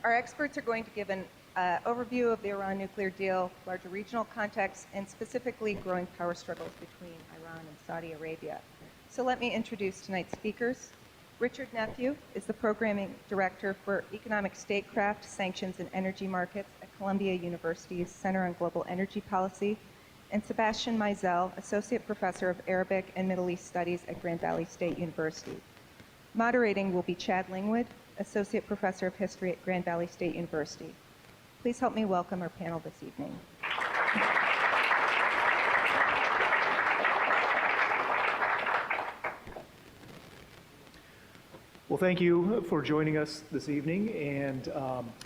Our experts are going to give an overview of the Iran nuclear deal, larger regional context, and specifically growing power struggles between Iran and Saudi Arabia. So let me introduce tonight's speakers. Richard Nephew is the Programming Director for Economic Statecraft, Sanctions, and Energy Markets at Columbia University's Center on Global Energy Policy, and Sebastian Maisel, Associate Professor of Arabic and Middle East Studies at Grand Valley State University. Moderating will be Chad Lingwood, Associate Professor of History at Grand Valley State University. Please help me welcome our panel this evening. Well, thank you for joining us this evening, and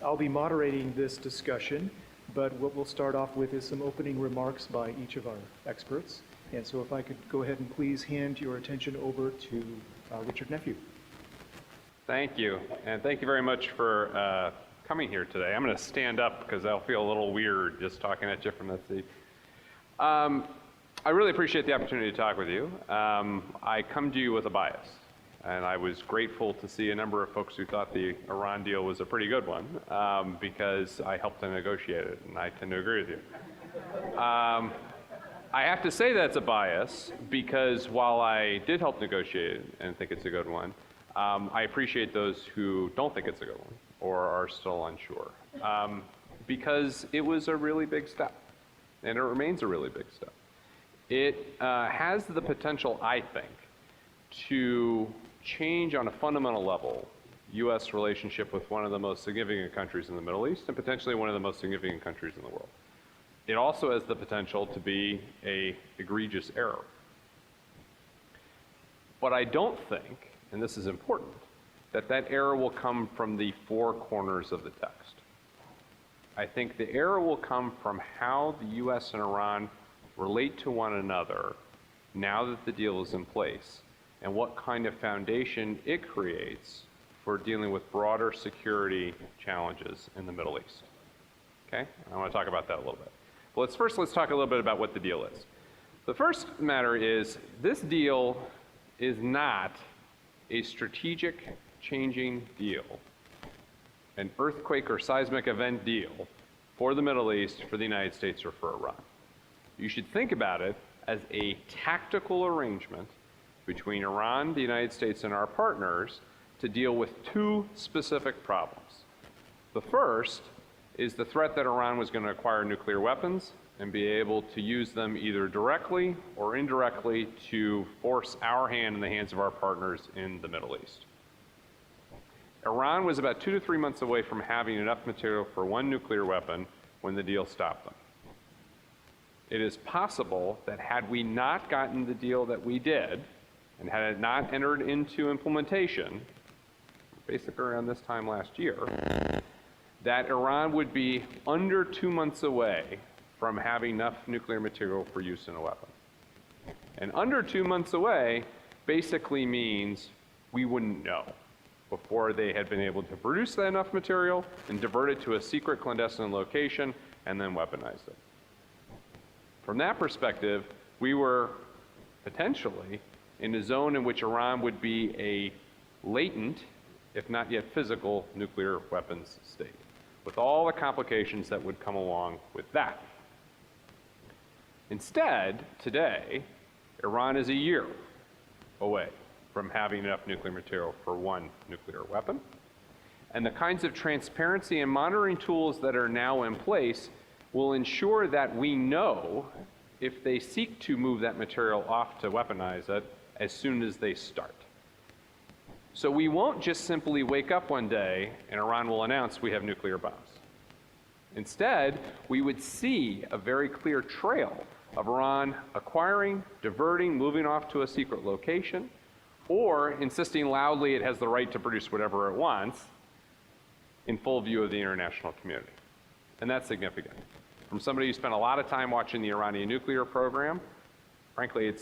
I'll be moderating this discussion, but what we'll start off with is some opening remarks by each of our experts. And so if I could go ahead and please hand your attention over to Richard Nephew. Thank you, and thank you very much for coming here today. I'm going to stand up because I'll feel a little weird just talking at you from that seat. I really appreciate the opportunity to talk with you. I come to you with a bias, and I was grateful to see a number of folks who thought the Iran deal was a pretty good one because I helped to negotiate it, and I tend to agree with you. I have to say that's a bias because while I did help negotiate it and think it's a good one, I appreciate those who don't think it's a good one or are still unsure because it was a really big step, and it remains a really big step. It has the potential, I think, to change on a fundamental level U.S. relationship with one of the most significant countries in the Middle East and potentially one of the most significant countries in the world. It also has the potential to be an egregious error. But I don't think, and this is important, that that error will come from the four corners of the text. I think the error will come from how the U.S. and Iran relate to one another now that the deal is in place, and what kind of foundation it creates for dealing with broader security challenges in the Middle East. Okay? I want to talk about that a little bit. But let's talk a little bit about what the deal is. The first matter is this deal is not a strategic changing deal, an earthquake or seismic event deal for the Middle East, for the United States, or for Iran. You should think about it as a tactical arrangement between Iran, the United States, and our partners to deal with two specific problems. The first is the threat that Iran was going to acquire nuclear weapons and be able to use them either directly or indirectly to force our hand in the hands of our partners in the Middle East. Iran was about 2 to 3 months away from having enough material for one nuclear weapon when the deal stopped them. It is possible that had we not gotten the deal that we did, and had it not entered into implementation, basically around this time last year, that Iran would be under 2 months away from having enough nuclear material for use in a weapon. And under 2 months away basically means we wouldn't know before they had been able to produce that enough material and divert it to a secret clandestine location and then weaponize it. From that perspective, we were potentially in a zone in which Iran would be a latent, if not yet physical, nuclear weapons state, with all the complications that would come along with that. Instead, today, Iran is a year away from having enough nuclear material for one nuclear weapon. And the kinds of transparency and monitoring tools that are now in place will ensure that we know if they seek to move that material off to weaponize it as soon as they start. So we won't just simply wake up one day and Iran will announce we have nuclear bombs. Instead, we would see a very clear trail of Iran acquiring, diverting, moving off to a secret location, or insisting loudly it has the right to produce whatever it wants in full view of the international community. And that's significant. From somebody who spent a lot of time watching the Iranian nuclear program, frankly,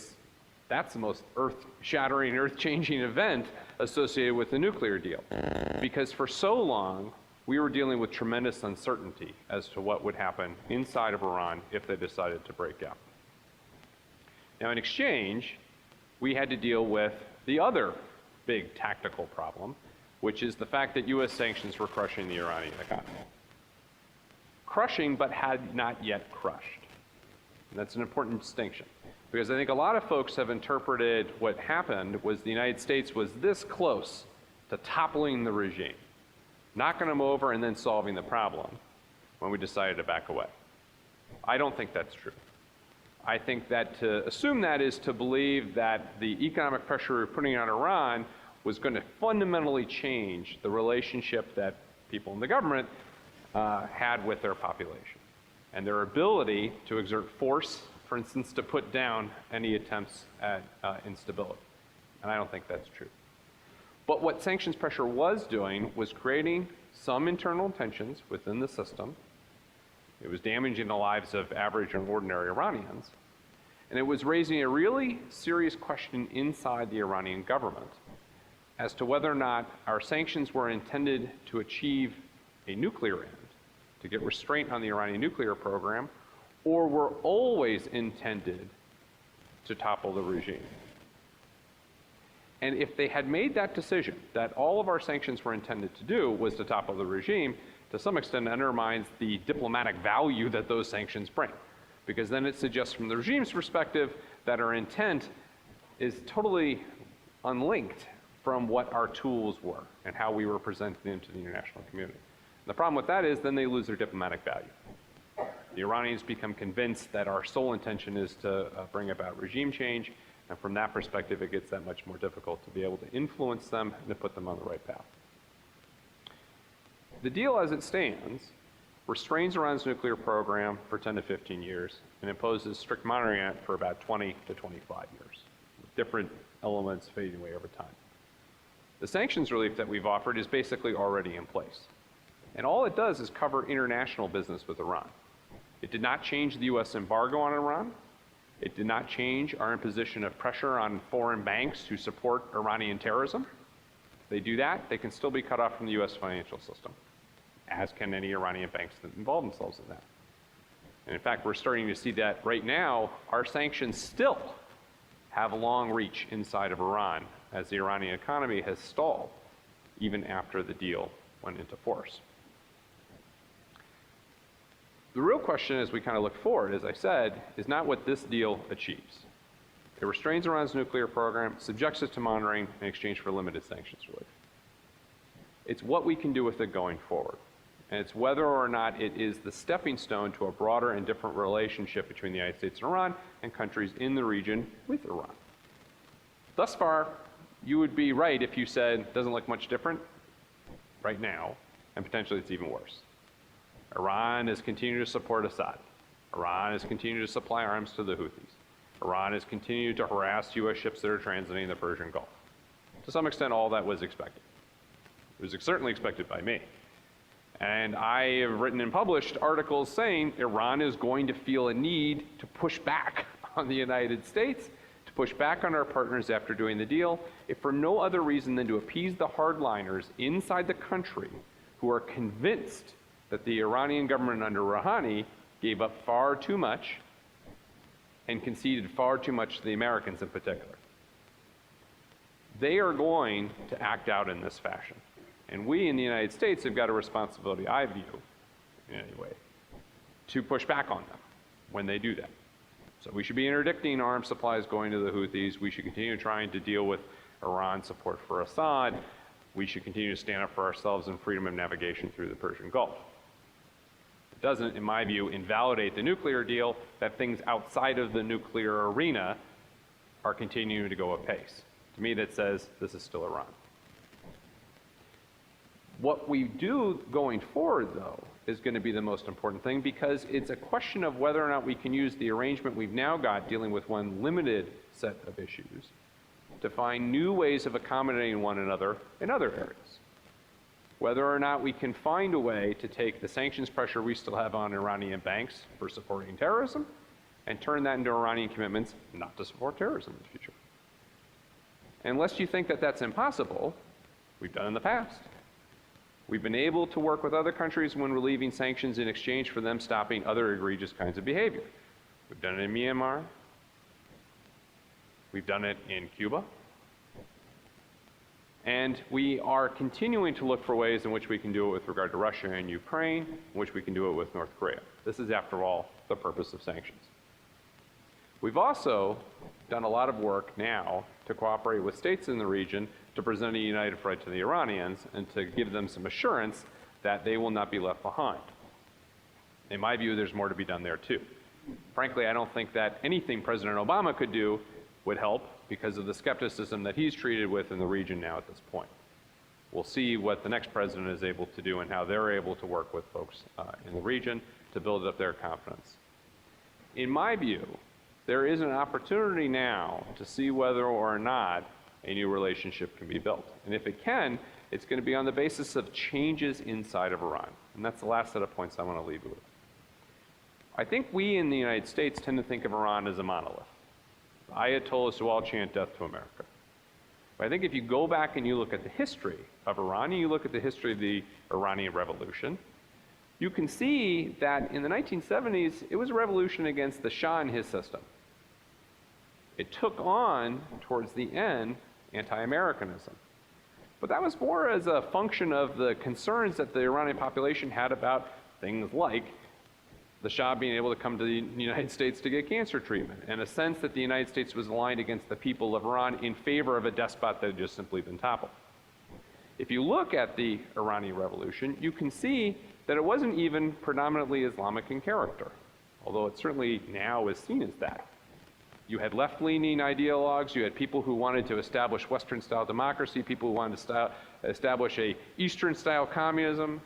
that's the most earth-shattering, earth-changing event associated with the nuclear deal. Because for so long, we were dealing with tremendous uncertainty as to what would happen inside of Iran if they decided to break out. Now, in exchange, we had to deal with the other big tactical problem, which is the fact that U.S. sanctions were crushing the Iranian economy. Crushing, but had not yet crushed. And that's an important distinction, because I think a lot of folks have interpreted what happened was the United States was this close to toppling the regime, knocking them over and then solving the problem when we decided to back away. I don't think that's true. I think that to assume that is to believe that the economic pressure we're putting on Iran was going to fundamentally change the relationship that people in the government had with their population and their ability to exert force, for instance, to put down any attempts at instability. And I don't think that's true. But what sanctions pressure was doing was creating some internal tensions within the system. It was damaging the lives of average and ordinary Iranians. And it was raising a really serious question inside the Iranian government as to whether or not our sanctions were intended to achieve a nuclear end, to get restraint on the Iranian nuclear program, or were always intended to topple the regime. And if they had made that decision, that all of our sanctions were intended to do was to topple the regime, to some extent undermines the diplomatic value that those sanctions bring. Because then it suggests from the regime's perspective that our intent is totally unlinked from what our tools were and how we were presenting them to the international community. And the problem with that is then they lose their diplomatic value. The Iranians become convinced that our sole intention is to bring about regime change, and from that perspective, it gets that much more difficult to be able to influence them and to put them on the right path. The deal as it stands restrains Iran's nuclear program for 10 to 15 years and imposes strict monitoring on it for about 20 to 25 years, with different elements fading away over time. The sanctions relief that we've offered is basically already in place. And all it does is cover international business with Iran. It did not change the U.S. embargo on Iran. It did not change our imposition of pressure on foreign banks to support Iranian terrorism. If they do that, they can still be cut off from the U.S. financial system, as can any Iranian banks that involve themselves in that. And in fact, we're starting to see that right now. Our sanctions still have a long reach inside of Iran, as the Iranian economy has stalled even after the deal went into force. The real question as we kind of look forward, as I said, is not what this deal achieves. It restrains Iran's nuclear program, subjects it to monitoring in exchange for limited sanctions relief. It's what we can do with it going forward. And it's whether or not it is the stepping stone to a broader and different relationship between the United States and Iran and countries in the region with Iran. Thus far, you would be right if you said it doesn't look much different right now, and potentially it's even worse. Iran has continued to support Assad. Iran has continued to supply arms to the Houthis. Iran has continued to harass U.S. ships that are transiting the Persian Gulf. To some extent, all that was expected. It was certainly expected by me. And I have written and published articles saying Iran is going to feel a need to push back on the United States, to push back on our partners after doing the deal, if for no other reason than to appease the hardliners inside the country who are convinced that the Iranian government under Rouhani gave up far too much and conceded far too much to the Americans in particular. They are going to act out in this fashion. And we in the United States have got a responsibility, I view, in any way, to push back on them when they do that. So we should be interdicting arms supplies going to the Houthis. We should continue trying to deal with Iran's support for Assad. We should continue to stand up for ourselves and freedom of navigation through the Persian Gulf. It doesn't, in my view, invalidate the nuclear deal that things outside of the nuclear arena are continuing to go apace. To me, that says this is still Iran. What we do going forward, though, is going to be the most important thing, because it's a question of whether or not we can use the arrangement we've now got dealing with one limited set of issues to find new ways of accommodating one another in other areas. Whether or not we can find a way to take the sanctions pressure we still have on Iranian banks for supporting terrorism and turn that into Iranian commitments not to support terrorism in the future. Unless you think that that's impossible, we've done in the past. We've been able to work with other countries when relieving sanctions in exchange for them stopping other egregious kinds of behavior. We've done it in Myanmar. We've done it in Cuba. And we are continuing to look for ways in which we can do it with regard to Russia and Ukraine, in which we can do it with North Korea. This is, after all, the purpose of sanctions. We've also done a lot of work now to cooperate with states in the region to present a united front to the Iranians and to give them some assurance that they will not be left behind. In my view, there's more to be done there too. Frankly, I don't think that anything President Obama could do would help because of the skepticism that he's treated with in the region now at this point. We'll see what the next president is able to do and how they're able to work with folks in the region to build up their confidence. In my view, there is an opportunity now to see whether or not a new relationship can be built. And if it can, it's going to be on the basis of changes inside of Iran. And that's the last set of points I want to leave you with. I think we in the United States tend to think of Iran as a monolith. Ayatollahs who all chant death to America. But I think if you go back and you look at the history of Iran, and you look at the history of the Iranian Revolution, you can see that in the 1970s, it was a revolution against the Shah and his system. It took on, towards the end, anti-Americanism. But that was more as a function of the concerns that the Iranian population had about things like the Shah being able to come to the United States to get cancer treatment, and a sense that the United States was aligned against the people of Iran in favor of a despot that had just simply been toppled. If you look at the Iranian Revolution, you can see that it wasn't even predominantly Islamic in character, although it certainly now is seen as that. You had left-leaning ideologues, you had people who wanted to establish Western-style democracy, people who wanted to establish a Eastern-style communism.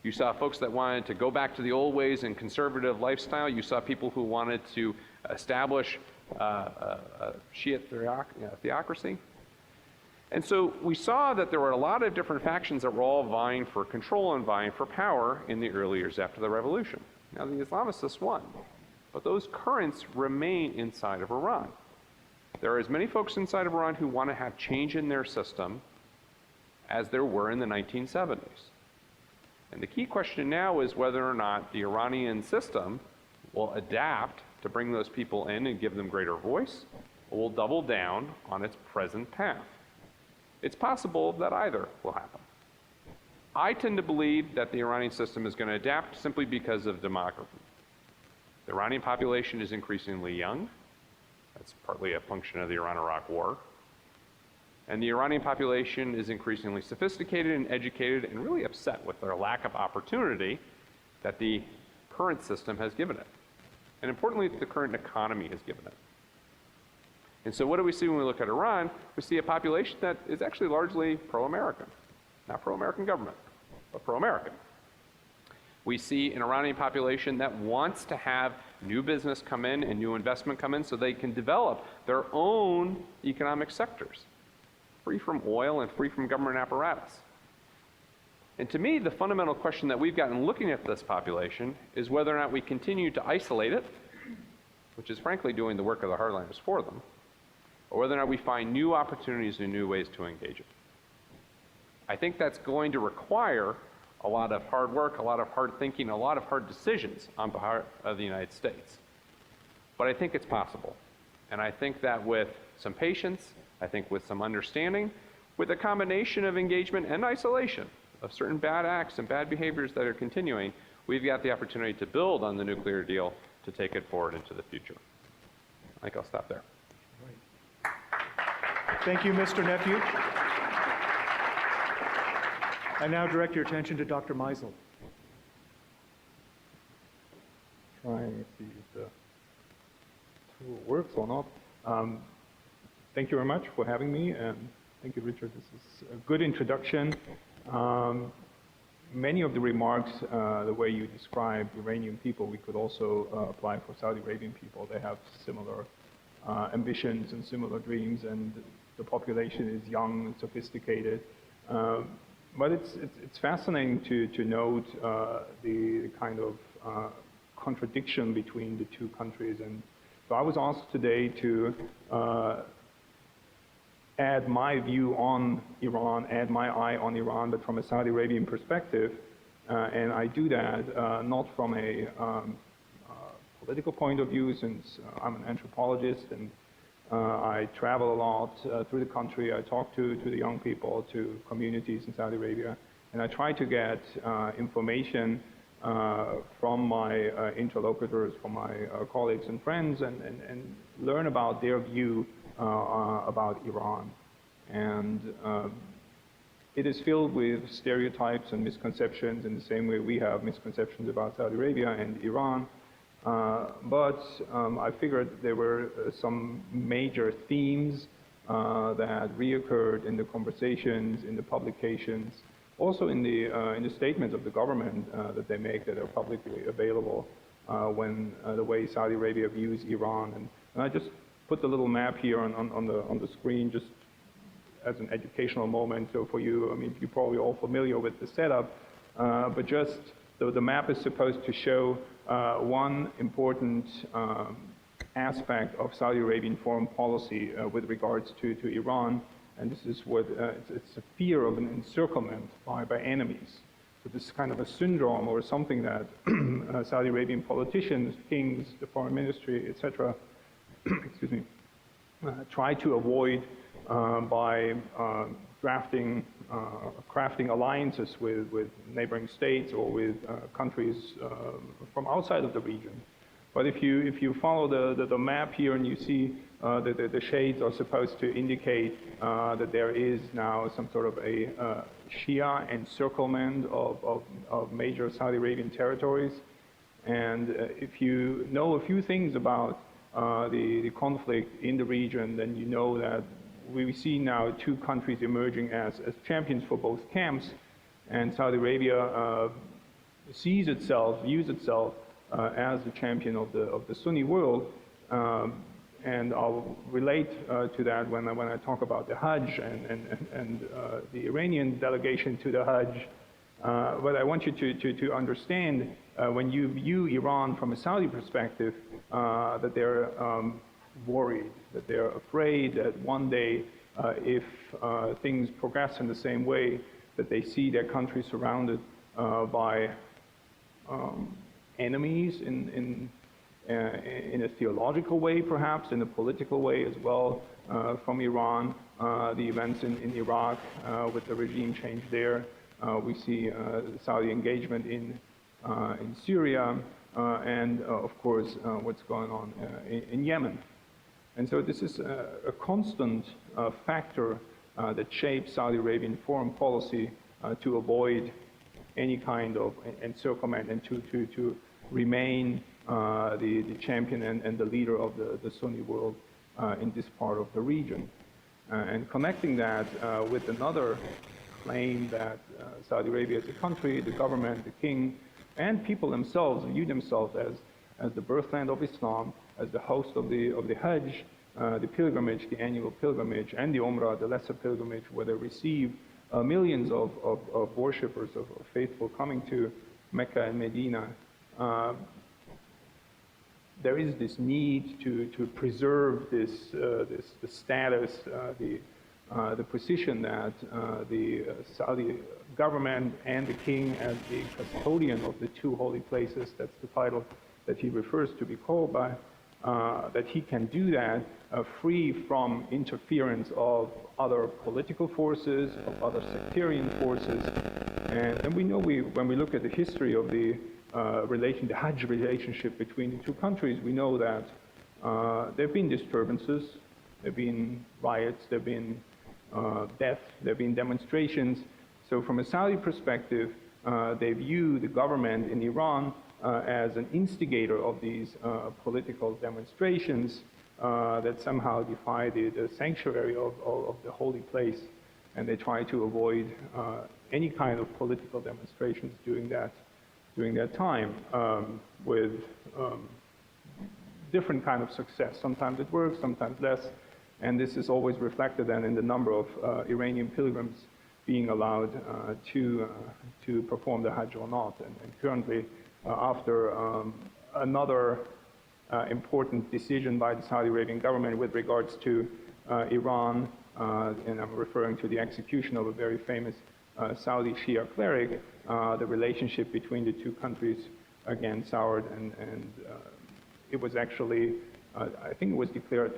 You saw folks that wanted to go back to the old ways and conservative lifestyle. You saw people who wanted to establish a Shiite theocracy. And so we saw that there were a lot of different factions that were all vying for control and vying for power in the early years after the revolution. Now the Islamicists won, but those currents remain inside of Iran. There are as many folks inside of Iran who want to have change in their system as there were in the 1970s. And the key question now is whether or not the Iranian system will adapt to bring those people in and give them greater voice, or will double down on its present path. It's possible that either will happen. I tend to believe that the Iranian system is going to adapt simply because of demography. The Iranian population is increasingly young. That's partly a function of the Iran-Iraq War. And the Iranian population is increasingly sophisticated and educated and really upset with their lack of opportunity that the current system has given it. And importantly, the current economy has given it. And so what do we see when we look at Iran? We see a population that is actually largely pro-American. Not pro-American government, but pro-American. We see an Iranian population that wants to have new business come in and new investment come in so they can develop their own economic sectors, free from oil and free from government apparatus. And to me, the fundamental question that we've gotten looking at this population is whether or not we continue to isolate it, which is frankly doing the work of the hardliners for them, or whether or not we find new opportunities and new ways to engage it. I think that's going to require a lot of hard work, a lot of hard thinking, a lot of hard decisions on behalf of the United States. But I think it's possible. And I think that with some patience, I think with some understanding, with a combination of engagement and isolation of certain bad acts and bad behaviors that are continuing, we've got the opportunity to build on the nuclear deal to take it forward into the future. I think I'll stop there. Thank you, Mr. Nephew. I now direct your attention to Dr. Maisel. Trying to see if the tool works or not. Thank you very much for having me, and thank you, Richard. This is a good introduction. Many of the remarks, the way you describe Iranian people, we could also apply for Saudi Arabian people. They have similar ambitions and similar dreams, and the population is young and sophisticated. But it's fascinating to note the kind of contradiction between the two countries. And so I was asked today to add my view on Iran, add my eye on Iran, but from a Saudi Arabian perspective. And I do that not from a political point of view, since I'm an anthropologist and I travel a lot through the country. I talk to the young people, to communities in Saudi Arabia, and I try to get information from my interlocutors, from my colleagues and friends, and learn about their view about Iran. And it is filled with stereotypes and misconceptions in the same way we have misconceptions about Saudi Arabia and Iran. But I figured there were some major themes that reoccurred in the conversations, in the publications, also in the statements of the government that they make that are publicly available when the way Saudi Arabia views Iran. And I just put the little map here on the screen just as an educational moment. So for you, I mean, you're probably all familiar with the setup, but just the map is supposed to show one important aspect of Saudi Arabian foreign policy with regards to Iran, and this is what it's a fear of an encirclement by enemies. So this is kind of a syndrome or something that Saudi Arabian politicians, kings, the foreign ministry, etc., excuse me, try to avoid by crafting alliances with neighboring states or with countries from outside of the region. But if you follow the map here and you see that the shades are supposed to indicate that there is now some sort of a Shia encirclement of major Saudi Arabian territories. And if you know a few things about the conflict in the region, then you know that we see now two countries emerging as champions for both camps, and Saudi Arabia views itself as the champion of the Sunni world, and I'll relate to that when I talk about the Hajj and the Iranian delegation to the Hajj. But I want you to understand when you view Iran from a Saudi perspective, that they're worried, that they're afraid that one day, if things progress in the same way, that they see their country surrounded by enemies in a theological way, perhaps, in a political way as well, from Iran. The events in Iraq with the regime change there. We see Saudi engagement in Syria, and of course, what's going on in Yemen. And so this is a constant factor that shapes Saudi Arabian foreign policy to avoid any kind of encirclement and to remain the champion and the leader of the Sunni world in this part of the region. And connecting that with another claim that Saudi Arabia as a country, the government, the king, and people themselves view themselves as the birthland of Islam, as the host of the Hajj, the pilgrimage, the annual pilgrimage, and the Umrah, the lesser pilgrimage, where they receive millions of worshippers, of faithful coming to Mecca and Medina. There is this need to preserve the status, the position that the Saudi government and the king as the custodian of the two holy places, that's the title that he refers to be called by, that he can do that free from interference of other political forces, of other sectarian forces. And we know when we look at the history of the the Hajj relationship between the two countries, we know that there have been disturbances, there have been riots, there have been death, there have been demonstrations. So from a Saudi perspective, they view the government in Iran as an instigator of these political demonstrations that somehow defy the sanctuary of the holy place, and they try to avoid any kind of political demonstrations during that time with different kind of success. Sometimes it works, sometimes less, and this is always reflected then in the number of Iranian pilgrims being allowed to perform the Hajj or not. And currently, after another important decision by the Saudi Arabian government with regards to Iran, and I'm referring to the execution of a very famous Saudi Shia cleric, the relationship between the two countries again soured, and it was actually, I think it was declared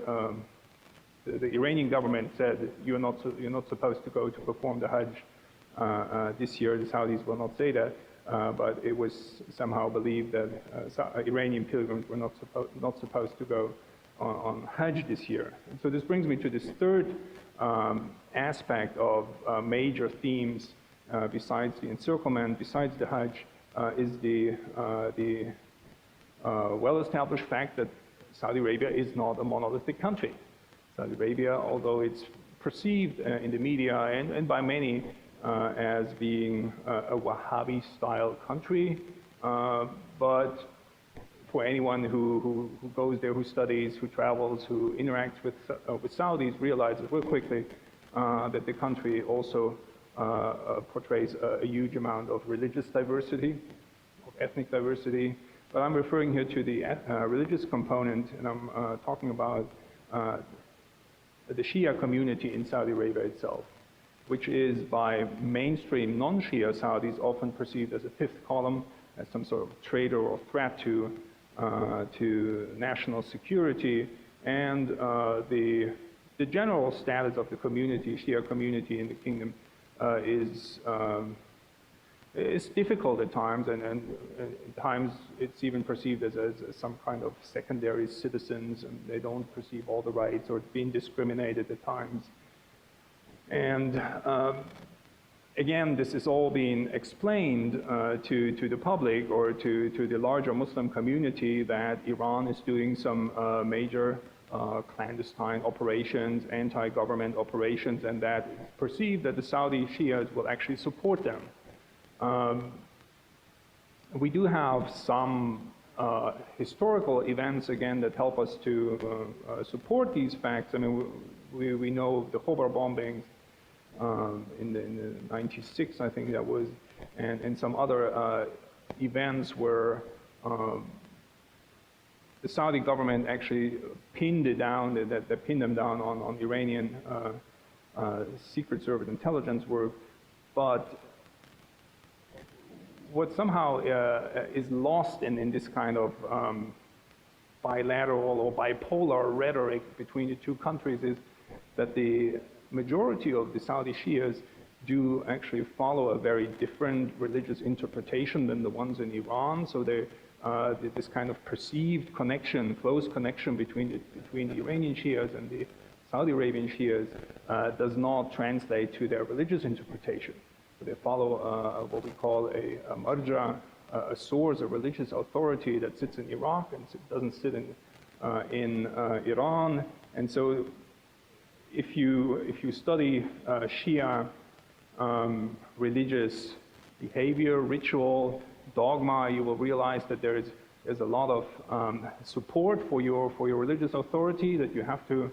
the Iranian government said you're not supposed to go to perform the Hajj this year. The Saudis will not say that, but it was somehow believed that Iranian pilgrims were not supposed to go on Hajj this year. And so this brings me to this third aspect of major themes besides the encirclement, besides the Hajj, is the well-established fact that Saudi Arabia is not a monolithic country. Saudi Arabia, although it's perceived in the media and by many as being a Wahhabi-style country, but for anyone who goes there, who studies, who travels, who interacts with Saudis, realizes real quickly that the country also portrays a huge amount of religious diversity, of ethnic diversity. But I'm referring here to the religious component, and I'm talking about the Shia community in Saudi Arabia itself, which is by mainstream non-Shia Saudis often perceived as a fifth column, as some sort of traitor or threat to national security, and the general status of the community, Shia community in the kingdom, is difficult at times, and at times it's even perceived as some kind of secondary citizens, and they don't perceive all the rights, or being discriminated at times. And again, this is all being explained to the public or to the larger Muslim community that Iran is doing some major clandestine operations, anti-government operations, and that it's perceived that the Saudi Shias will actually support them. We do have some historical events, again, that help us to support these facts. I mean, we know the Khobar bombings in the 96, I think that was, and some other events where the Saudi government actually pinned them down on Iranian Secret Service intelligence work. But what somehow is lost in this kind of bilateral or bipolar rhetoric between the two countries is that the majority of the Saudi Shias do actually follow a very different religious interpretation than the ones in Iran. So this kind of perceived connection, close connection between the Iranian Shias and the Saudi Arabian Shias does not translate to their religious interpretation. So they follow what we call a marja, a source, a religious authority that sits in Iraq and doesn't sit in Iran. And so if you study Shia religious behavior, ritual, dogma, you will realize that there's a lot of support for your religious authority, that you have to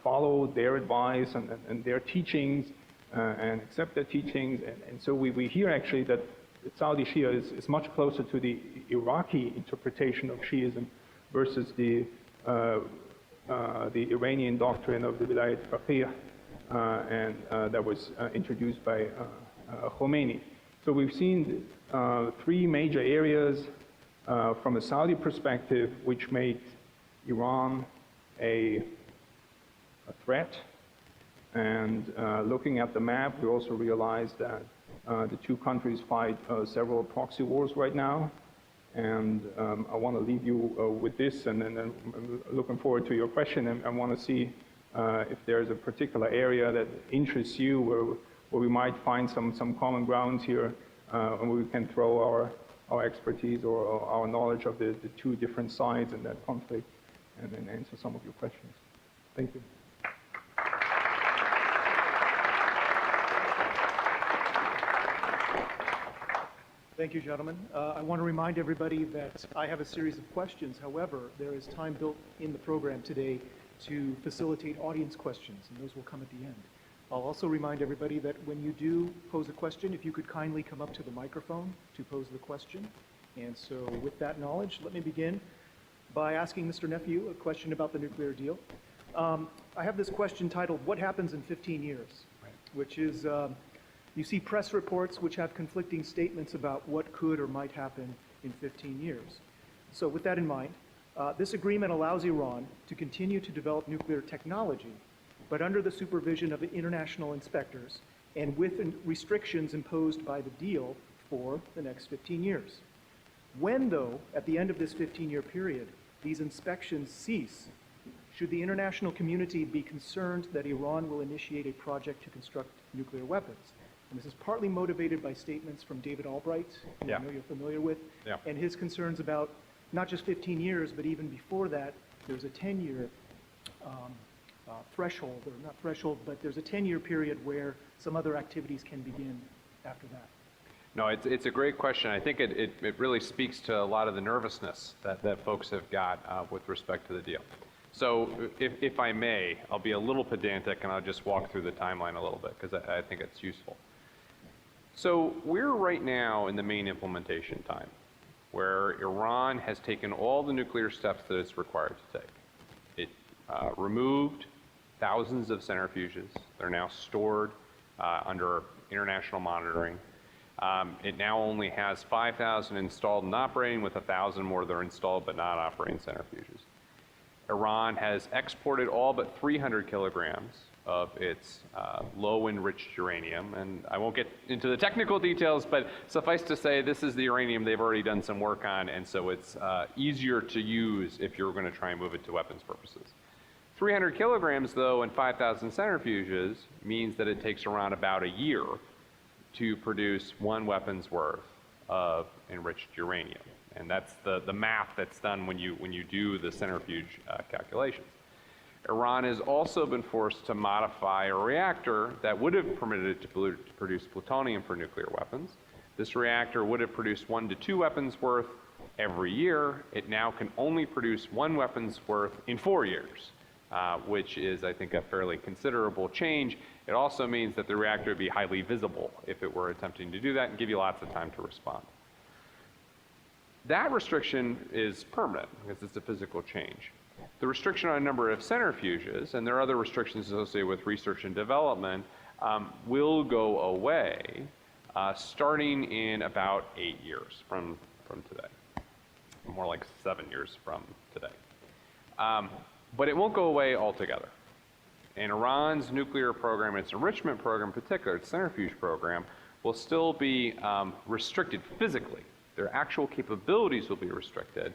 follow their advice and their teachings and accept their teachings. And so we hear actually that the Saudi Shia is much closer to the Iraqi interpretation of Shiism versus the Iranian doctrine of the Wilayat Faqih, and that was introduced by Khomeini. So we've seen three major areas from a Saudi perspective which make Iran a threat. And looking at the map, we also realize that the two countries fight several proxy wars right now. And I want to leave you with this, and then I'm looking forward to your question. And I want to see if there's a particular area that interests you where we might find some common grounds here, and we can throw our expertise or our knowledge of the two different sides in that conflict, and then answer some of your questions. Thank you. Thank you, gentlemen. I want to remind everybody that I have a series of questions. However, there is time built in the program today to facilitate audience questions, and those will come at the end. I'll also remind everybody that when you do pose a question, if you could kindly come up to the microphone to pose the question. And so with that knowledge, let me begin by asking Mr. Nephew a question about the nuclear deal. I have this question titled, "What happens in 15 years?" Right. Which is, you see press reports which have conflicting statements about what could or might happen in 15 years. So with that in mind, This agreement allows Iran to continue to develop nuclear technology, but under the supervision of international inspectors and with restrictions imposed by the deal for the next 15 years. When, though, at the end of this 15-year period, these inspections cease, should the international community be concerned that Iran will initiate a project to construct nuclear weapons? And this is partly motivated by statements from David Albright, who I know you're familiar with, and his concerns about not just 15 years, but even before that, there's a 10-year threshold, or not threshold, but there's a 10-year period where some other activities can begin after that. No, it's a great question. I think it really speaks to a lot of the nervousness that folks have got with respect to the deal. So if I may, I'll be a little pedantic and I'll just walk through the timeline a little bit because I think it's useful. So we're right now in the main implementation time, where Iran has taken all the nuclear steps that it's required to take. It removed thousands of centrifuges. They're now stored under international monitoring. It now only has 5,000 installed and operating, with 1,000 more that are installed but not operating centrifuges. Iran has exported all but 300 kilograms of its low-enriched uranium, and I won't get into the technical details, but suffice to say this is the uranium they've already done some work on, and so it's easier to use if you're going to try and move it to weapons purposes. 300 kilograms, though, and 5,000 centrifuges means that it takes around about a year to produce one weapon's worth of enriched uranium. And that's the math that's done when you do the centrifuge calculations. Iran has also been forced to modify a reactor that would have permitted it to produce plutonium for nuclear weapons. This reactor would have produced 1 to 2 weapons worth every year. It now can only produce 1 weapon's worth in 4 years, which is, I think, a fairly considerable change. It also means that the reactor would be highly visible if it were attempting to do that and give you lots of time to respond. That restriction is permanent because it's a physical change. The restriction on a number of centrifuges, and there are other restrictions associated with research and development, will go away starting in about 8 years from today, more like 7 years from today. But it won't go away altogether. And Iran's nuclear program, its enrichment program in particular, its centrifuge program, will still be restricted physically. Their actual capabilities will be restricted,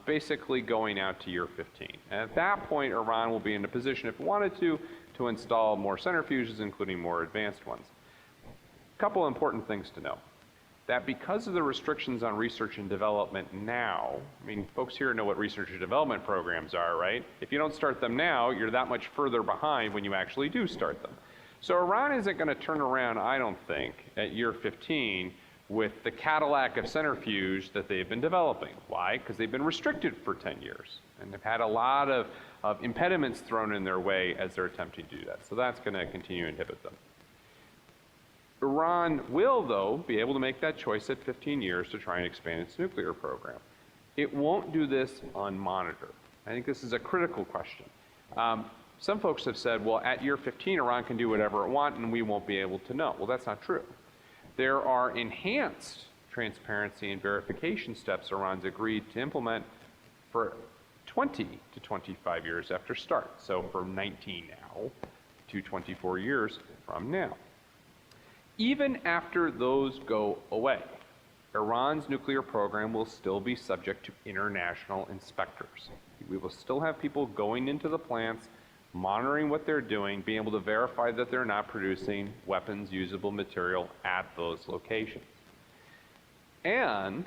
basically going out to year 15. And at that point, Iran will be in a position, if it wanted to install more centrifuges, including more advanced ones. A couple important things to know. That because of the restrictions on research and development now, I mean, folks here know what research and development programs are, right? If you don't start them now, you're that much further behind when you actually do start them. So Iran isn't going to turn around, I don't think, at year 15 with the Cadillac of centrifuge that they've been developing. Why? Because they've been restricted for 10 years. And they've had a lot of impediments thrown in their way as they're attempting to do that. So that's going to continue to inhibit them. Iran will, though, be able to make that choice at 15 years to try and expand its nuclear program. It won't do this unmonitored. I think this is a critical question. Some folks have said, well, at year 15, Iran can do whatever it wants and we won't be able to know. Well, that's not true. There are enhanced transparency and verification steps Iran's agreed to implement for 20 to 25 years after start. So from 19 now to 24 years from now. Even after those go away, Iran's nuclear program will still be subject to international inspectors. We will still have people going into the plants, monitoring what they're doing, being able to verify that they're not producing weapons usable material at those locations. And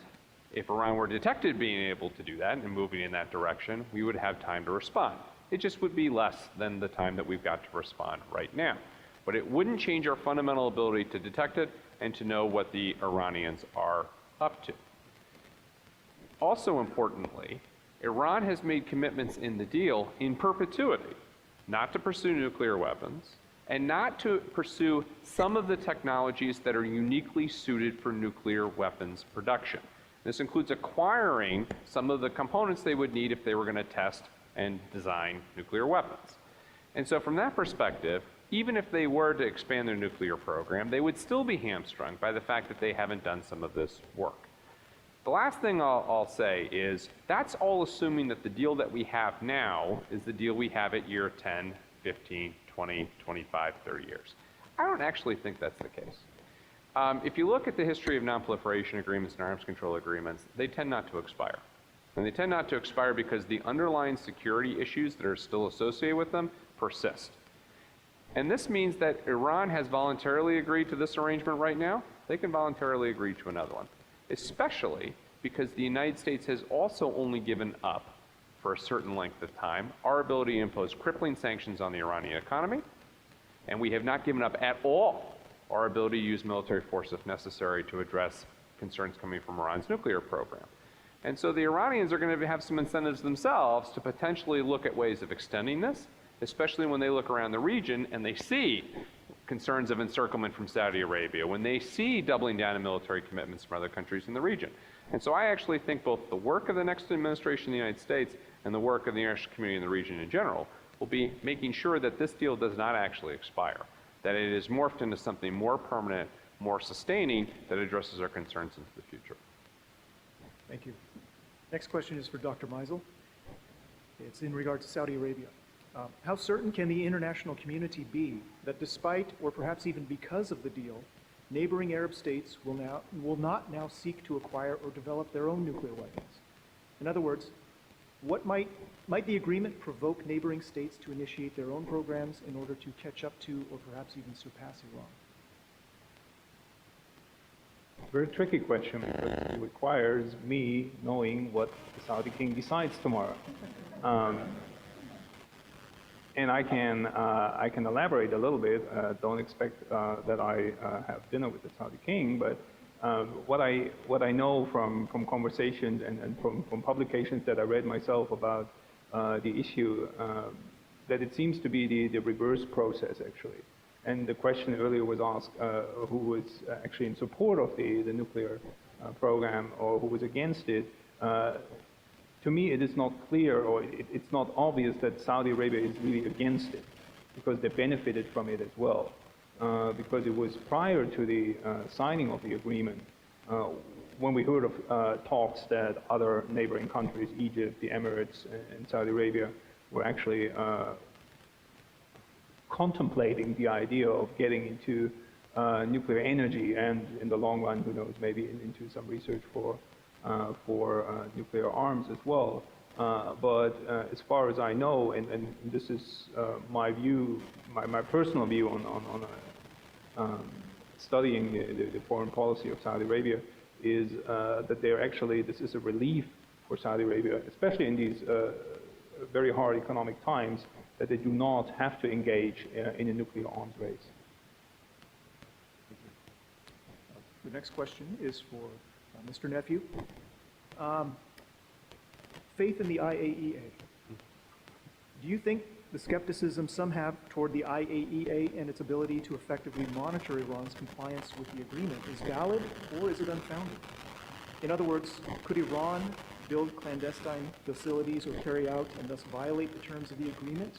if Iran were detected being able to do that and moving in that direction, we would have time to respond. It just would be less than the time that we've got to respond right now. But it wouldn't change our fundamental ability to detect it and to know what the Iranians are up to. Also importantly, Iran has made commitments in the deal in perpetuity, not to pursue nuclear weapons, and not to pursue some of the technologies that are uniquely suited for nuclear weapons production. This includes acquiring some of the components they would need if they were going to test and design nuclear weapons. And so from that perspective, even if they were to expand their nuclear program, they would still be hamstrung by the fact that they haven't done some of this work. The last thing I'll say is that's all assuming that the deal that we have now is the deal we have at year 10, 15, 20, 25, 30 years. I don't actually think that's the case. If you look at the history of non-proliferation agreements and arms control agreements, they tend not to expire. And they tend not to expire because the underlying security issues that are still associated with them persist. And this means that Iran has voluntarily agreed to this arrangement right now. They can voluntarily agree to another one, especially because the United States has also only given up, for a certain length of time, our ability to impose crippling sanctions on the Iranian economy, and we have not given up at all our ability to use military force if necessary to address concerns coming from Iran's nuclear program. And so the Iranians are going to have some incentives themselves to potentially look at ways of extending this, especially when they look around the region and they see concerns of encirclement from Saudi Arabia, when they see doubling down on military commitments from other countries in the region. And so I actually think both the work of the next administration in the United States and the work of the international community in the region in general will be making sure that this deal does not actually expire, that it is morphed into something more permanent, more sustaining, that addresses our concerns into the future. Thank you. Next question is for Dr. Maisel. It's in regard to Saudi Arabia. How certain can the international community be that despite, or perhaps even because of the deal, neighboring Arab states will not now seek to acquire or develop their own nuclear weapons? In other words, what might the agreement provoke neighboring states to initiate their own programs in order to catch up to or perhaps even surpass Iran? Very tricky question because it requires me knowing what the Saudi king decides tomorrow. And I can elaborate a little bit. Don't expect that I have dinner with the Saudi king, but what I know from conversations and from publications that I read myself about the issue, that it seems to be the reverse process actually. And the question earlier was asked, who was actually in support of the nuclear program or who was against it. To me, it is not clear, or it's not obvious that Saudi Arabia is really against it, because they benefited from it as well. Because it was prior to the signing of the agreement, when we heard of talks that other neighboring countries, Egypt, the Emirates, and Saudi Arabia, were actually contemplating the idea of getting into nuclear energy, and in the long run, who knows, maybe into some research for nuclear arms as well. But as far as I know, and this is my view, my personal view on studying the foreign policy of Saudi Arabia, is that they're actually, this is a relief for Saudi Arabia, especially in these very hard economic times, that they do not have to engage in a nuclear arms race. The next question is for Mr. Nephew. Faith in the IAEA. Do you think the skepticism some have toward the IAEA and its ability to effectively monitor Iran's compliance with the agreement is valid, or is it unfounded? In other words, could Iran build clandestine facilities or carry out and thus violate the terms of the agreement?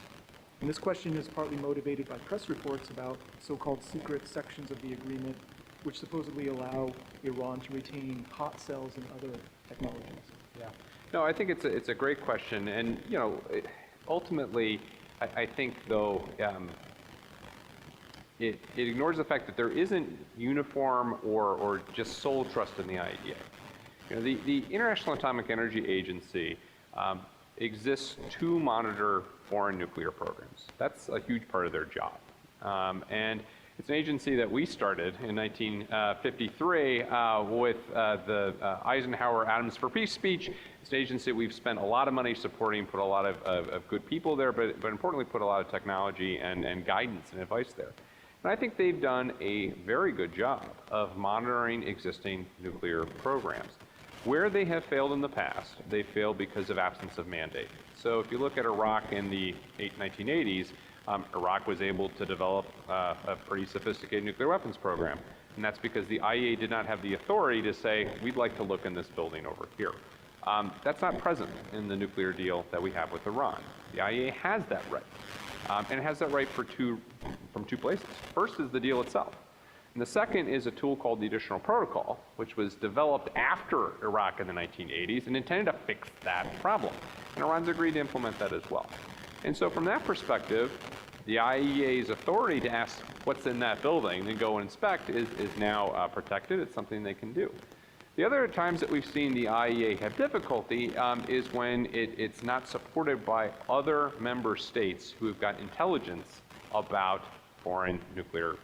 And this question is partly motivated by press reports about so-called secret sections of the agreement which supposedly allow Iran to retain hot cells and other technologies. Yeah. No, I think it's a great question, and you know, ultimately, I think though it ignores the fact that there isn't uniform or just sole trust in the IAEA. You know, the International Atomic Energy Agency exists to monitor foreign nuclear programs. That's a huge part of their job, and it's an agency that we started in 1953 with the Eisenhower Atoms for Peace speech. It's an agency we've spent a lot of money supporting, put a lot of good people there, but importantly put a lot of technology and guidance and advice there. And I think they've done a very good job of monitoring existing nuclear programs. Where they have failed in the past, they failed because of absence of mandate. So if you look at Iraq in the 1980s, Iraq was able to develop a pretty sophisticated nuclear weapons program. And that's because the IAEA did not have the authority to say, we'd like to look in this building over here. That's not present in the nuclear deal that we have with Iran. The IAEA has that right. And it has that right from two places. First is the deal itself. And the second is a tool called the Additional Protocol, which was developed after Iraq in the 1980s and intended to fix that problem. And Iran's agreed to implement that as well. And so from that perspective, the IAEA's authority to ask what's in that building and go and inspect is now protected. It's something they can do. The other times that we've seen the IAEA have difficulty is when it's not supported by other member states who have got intelligence about foreign nuclear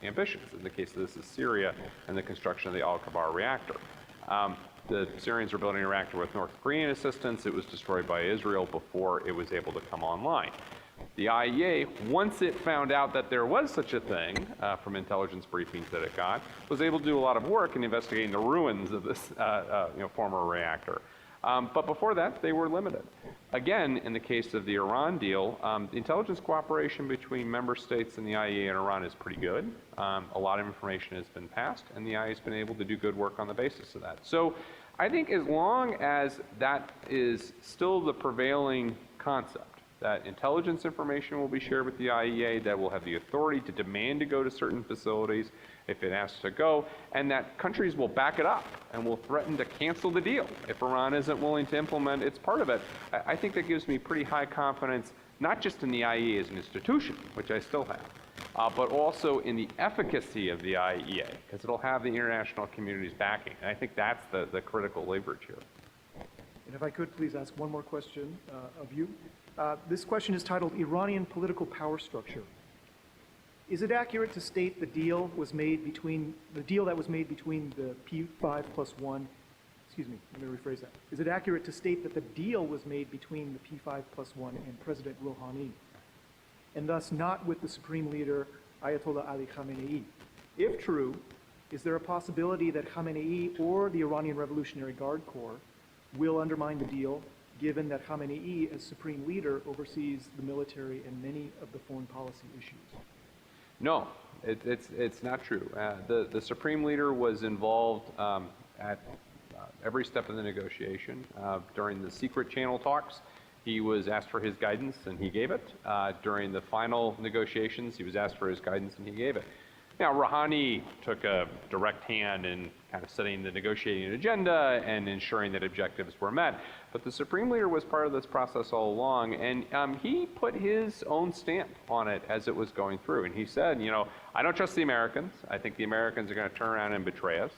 ambitions. In the case of this is Syria and the construction of the Al-Kabar reactor. The Syrians were building a reactor with North Korean assistance. It was destroyed by Israel before it was able to come online. The IAEA, once it found out that there was such a thing from intelligence briefings that it got, was able to do a lot of work in investigating the ruins of this former reactor. But before that, they were limited. Again, in the case of the Iran deal, the intelligence cooperation between member states and the IAEA and Iran is pretty good. A lot of information has been passed, and the IAEA has been able to do good work on the basis of that. So I think as long as that is still the prevailing concept, that intelligence information will be shared with the IAEA, that will have the authority to demand to go to certain facilities if it asks to go, and that countries will back it up and will threaten to cancel the deal if Iran isn't willing to implement its part of it. I think that gives me pretty high confidence, not just in the IAEA as an institution, which I still have, but also in the efficacy of the IAEA, because it'll have the international community's backing. And I think that's the critical leverage here. And if I could please ask one more question of you. This question is titled Iranian Political Power Structure. Is it accurate to state the deal that was made between the P5+1, excuse me, let me rephrase that. Is it accurate to state that the deal was made between the P5+1 and President Rouhani, and thus not with the Supreme Leader Ayatollah Ali Khamenei? If true, is there a possibility that Khamenei or the Iranian Revolutionary Guard Corps will undermine the deal, given that Khamenei, as Supreme Leader, oversees the military and many of the foreign policy issues? No, it's not true. The Supreme Leader was involved at every step of the negotiation. During the secret channel talks, he was asked for his guidance and he gave it. During the final negotiations, he was asked for his guidance and he gave it. Now, Rouhani took a direct hand in kind of setting the negotiating agenda and ensuring that objectives were met. But the Supreme Leader was part of this process all along, and he put his own stamp on it as it was going through. And he said, I don't trust the Americans. I think the Americans are going to turn around and betray us.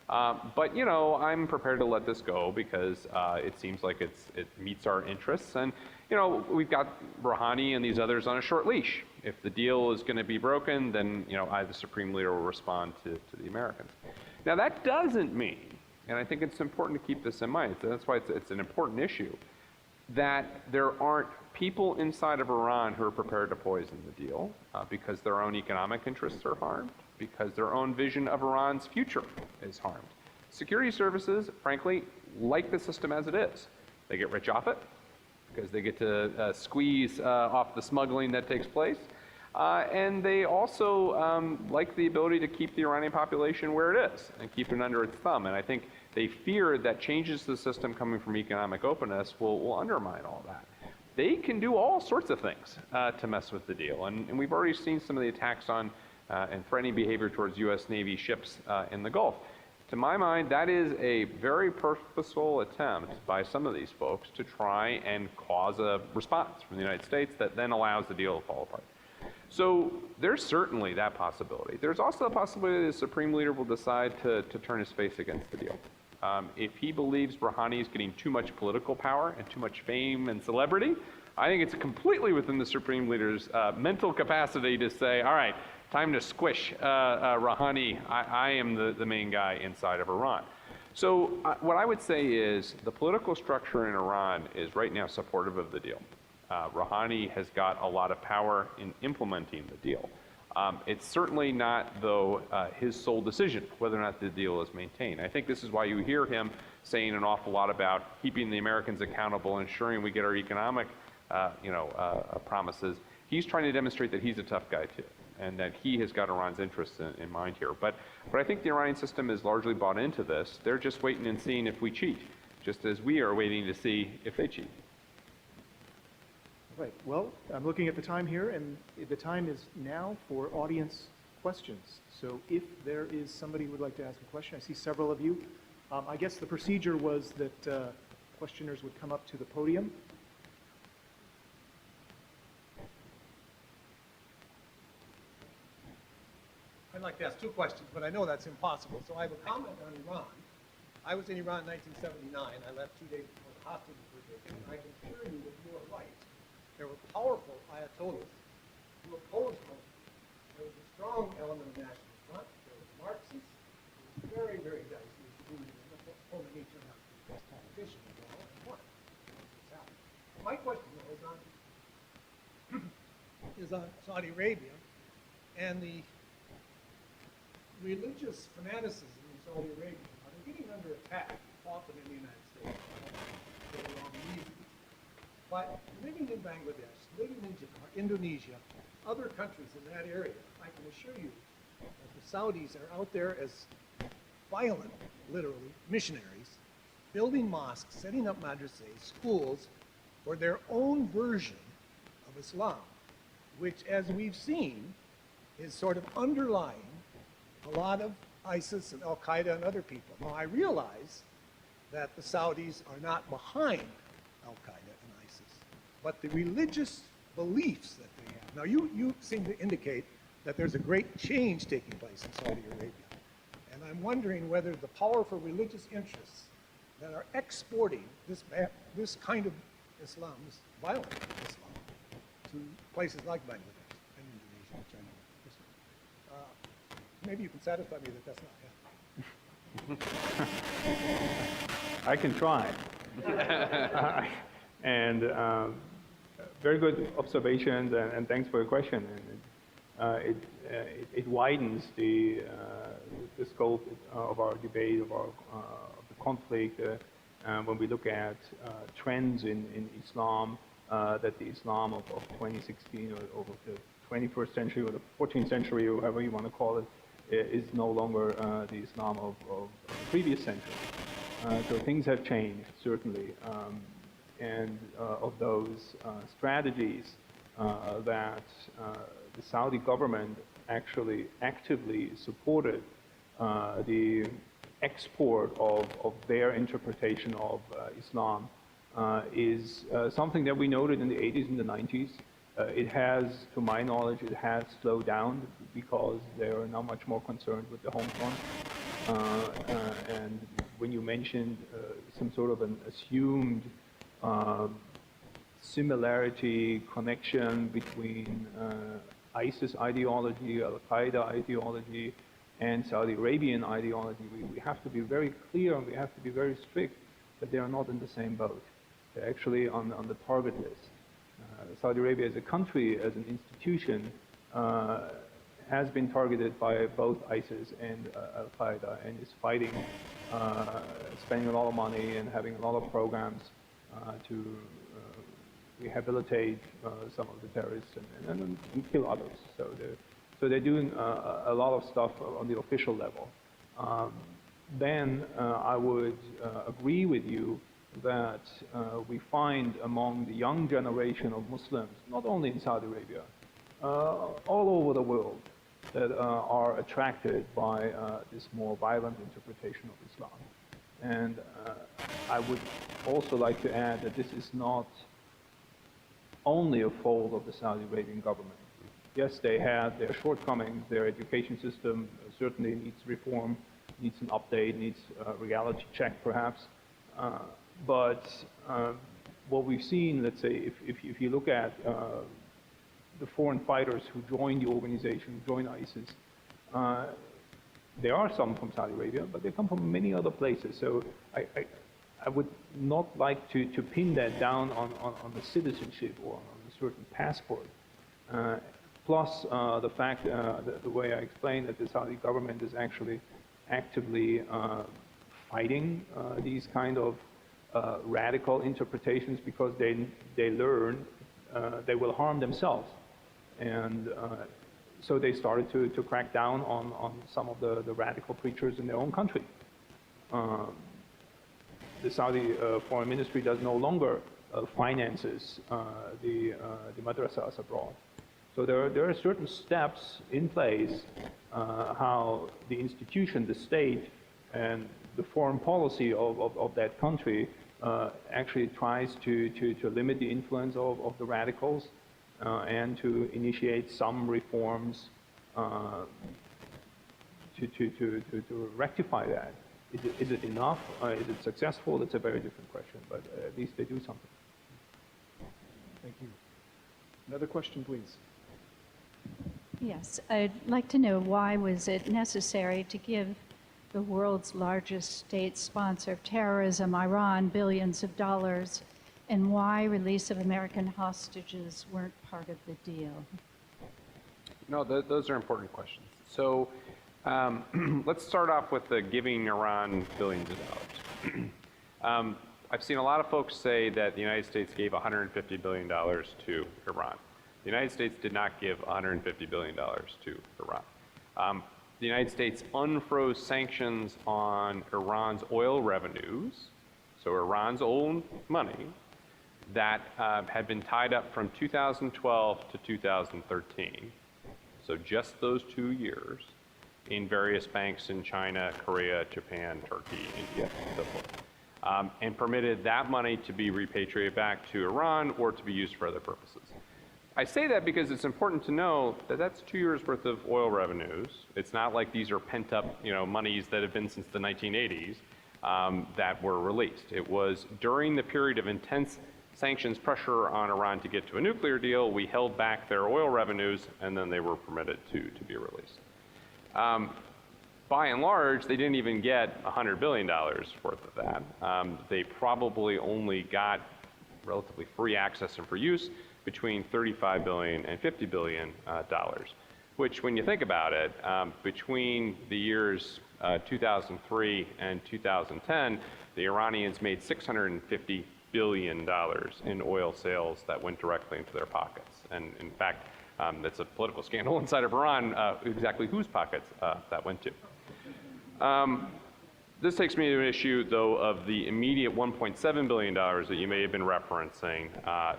But, I'm prepared to let this go because it seems like it meets our interests. And, we've got Rouhani and these others on a short leash. If the deal is going to be broken, then, I, the Supreme Leader, will respond to the Americans. Now, that doesn't mean, and I think it's important to keep this in mind, so that's why it's an important issue, that there aren't people inside of Iran who are prepared to poison the deal because their own economic interests are harmed, because their own vision of Iran's future is harmed. Security services, frankly, like the system as it is. They get rich off it because they get to squeeze off the smuggling that takes place. And they also like the ability to keep the Iranian population where it is and keep it under its thumb. And I think they fear that changes to the system coming from economic openness will undermine all that. They can do all sorts of things to mess with the deal. And we've already seen some of the attacks on and threatening behavior towards U.S. Navy ships in the Gulf. To my mind, that is a very purposeful attempt by some of these folks to try and cause a response from the United States that then allows the deal to fall apart. So there's certainly that possibility. There's also a possibility that the Supreme Leader will decide to turn his face against the deal. If he believes Rouhani is getting too much political power and too much fame and celebrity, I think it's completely within the Supreme Leader's mental capacity to say, all right, time to squish Rouhani. I am the main guy inside of Iran. So what I would say is the political structure in Iran is right now supportive of the deal. Rouhani has got a lot of power in implementing the deal. It's certainly not, though, his sole decision whether or not the deal is maintained. I think this is why you hear him saying an awful lot about keeping the Americans accountable, ensuring we get our economic promises. He's trying to demonstrate that he's a tough guy, too, and that he has got Iran's interests in mind here. But I think the Iranian system is largely bought into this. They're just waiting and seeing if we cheat, just as we are waiting to see if they cheat. Right. Well, I'm looking at the time here, and the time is now for audience questions. So if there is somebody who would like to ask a question, I see several of you. I guess the procedure was that questioners would come up to the podium. I'd like to ask two questions, but I know that's impossible. So I have a comment on Iran. I was in Iran in 1979. I left 2 days before the hostages were taken, and I can assure you that you are right. There were powerful ayatollahs who opposed Muslims. There was a strong element of national front. There was Marxists. It was very, very dicey. Only he turned out to be the best politician of all and won. My question, though, is on Saudi Arabia and the religious fanaticism in Saudi Arabia. Now, they're getting under attack, often in the United States, for the wrong reasons. But living in Bangladesh, living in Japan, Indonesia, other countries in that area, I can assure you that the Saudis are out there as violent, literally, missionaries, building mosques, setting up madrasas, schools, for their own version of Islam, which, as we've seen, is sort of underlying a lot of ISIS and Al-Qaeda and other people. Now, I realize that the Saudis are not behind Al-Qaeda and ISIS, but the religious beliefs that they have. Now, you seem to indicate that there's a great change taking place in Saudi Arabia. And I'm wondering whether the powerful religious interests that are exporting this kind of Islam, this violent Islam, to places like Bangladesh and Indonesia and China. Maybe you can satisfy me that that's not happening. I can try. And very good observations, and thanks for your question. And it widens the scope of our debate, of the conflict, when we look at trends in Islam, that the Islam of 2016 or of the 21st century or the 14th century, or however you want to call it, is no longer the Islam of the previous century. So things have changed, certainly. And of those strategies that the Saudi government actually actively supported the export of their interpretation of Islam is something that we noted in the 80s and the 90s. It has, to my knowledge, it has slowed down because they are now much more concerned with the home front. And when you mentioned some sort of an assumed similarity, connection between ISIS ideology, Al-Qaeda ideology, and Saudi Arabian ideology, we have to be very clear and we have to be very strict that they are not in the same boat. They're actually on the target list. Saudi Arabia as a country, as an institution, has been targeted by both ISIS and Al-Qaeda and is fighting, spending a lot of money and having a lot of programs to rehabilitate some of the terrorists and kill others. So they're doing a lot of stuff on the official level. Then I would agree with you that we find among the young generation of Muslims, not only in Saudi Arabia, all over the world, that are attracted by this more violent interpretation of Islam. And I would also like to add that this is not only a fault of the Saudi Arabian government. Yes, they have their shortcomings. Their education system certainly needs reform, needs an update, needs a reality check perhaps. But what we've seen, let's say, if you look at the foreign fighters who joined the organization, who joined ISIS, there are some from Saudi Arabia, but they come from many other places. So I would not like to pin that down on the citizenship or on a certain passport. Plus the fact, the way I explained, that the Saudi government is actually actively fighting these kind of radical interpretations because they learn they will harm themselves. And so they started to crack down on some of the radical preachers in their own country. The Saudi foreign ministry does no longer finances the madrasas abroad. So there are certain steps in place how the institution, the state, and the foreign policy of that country actually tries to limit the influence of the radicals and to initiate some reforms to rectify that. Is it enough? Is it successful? That's a very different question, but at least they do something. Thank you. Another question, please. Yes, I'd like to know why was it necessary to give the world's largest state sponsor of terrorism, Iran, billions of dollars, and why release of American hostages weren't part of the deal? No, those are important questions. So let's start off with the giving Iran billions of dollars. I've seen a lot of folks say that the United States gave $150 billion to Iran. The United States did not give $150 billion to Iran. The United States unfroze sanctions on Iran's oil revenues, so Iran's own money, that had been tied up from 2012 to 2013, so just those 2 years, in various banks in China, Korea, Japan, Turkey, India, and so forth, and permitted that money to be repatriated back to Iran or to be used for other purposes. I say that because it's important to know that that's 2 years worth of oil revenues. It's not like these are pent up, monies that have been since the 1980s that were released. It was during the period of intense sanctions pressure on Iran to get to a nuclear deal, we held back their oil revenues, and then they were permitted to be released. By and large, they didn't even get $100 billion worth of that. They probably only got relatively free access and free use between $35 billion and $50 billion, which, when you think about it, between the years 2003 and 2010, the Iranians made $650 billion in oil sales that went directly into their pockets. And in fact, that's a political scandal inside of Iran, exactly whose pockets that went to. This takes me to an issue, though, of the immediate $1.7 billion that you may have been referencing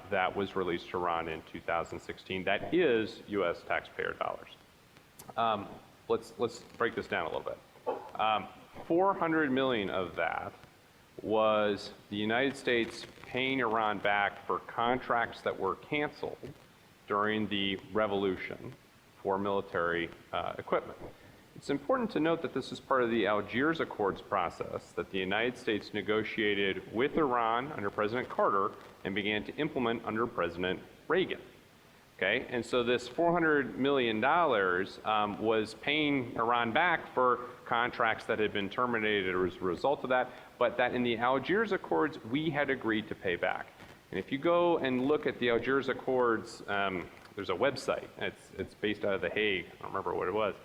that was released to Iran in 2016. That is U.S. taxpayer dollars. Let's break this down a little bit. 400 million of that was the United States paying Iran back for contracts that were canceled during the revolution for military equipment. It's important to note that this is part of the Algiers Accords process that the United States negotiated with Iran under President Carter and began to implement under President Reagan. Okay, and so this $400 million was paying Iran back for contracts that had been terminated as a result of that, but that in the Algiers Accords, we had agreed to pay back. And if you go and look at the Algiers Accords, there's a website. It's based out of The Hague. I don't remember what it was.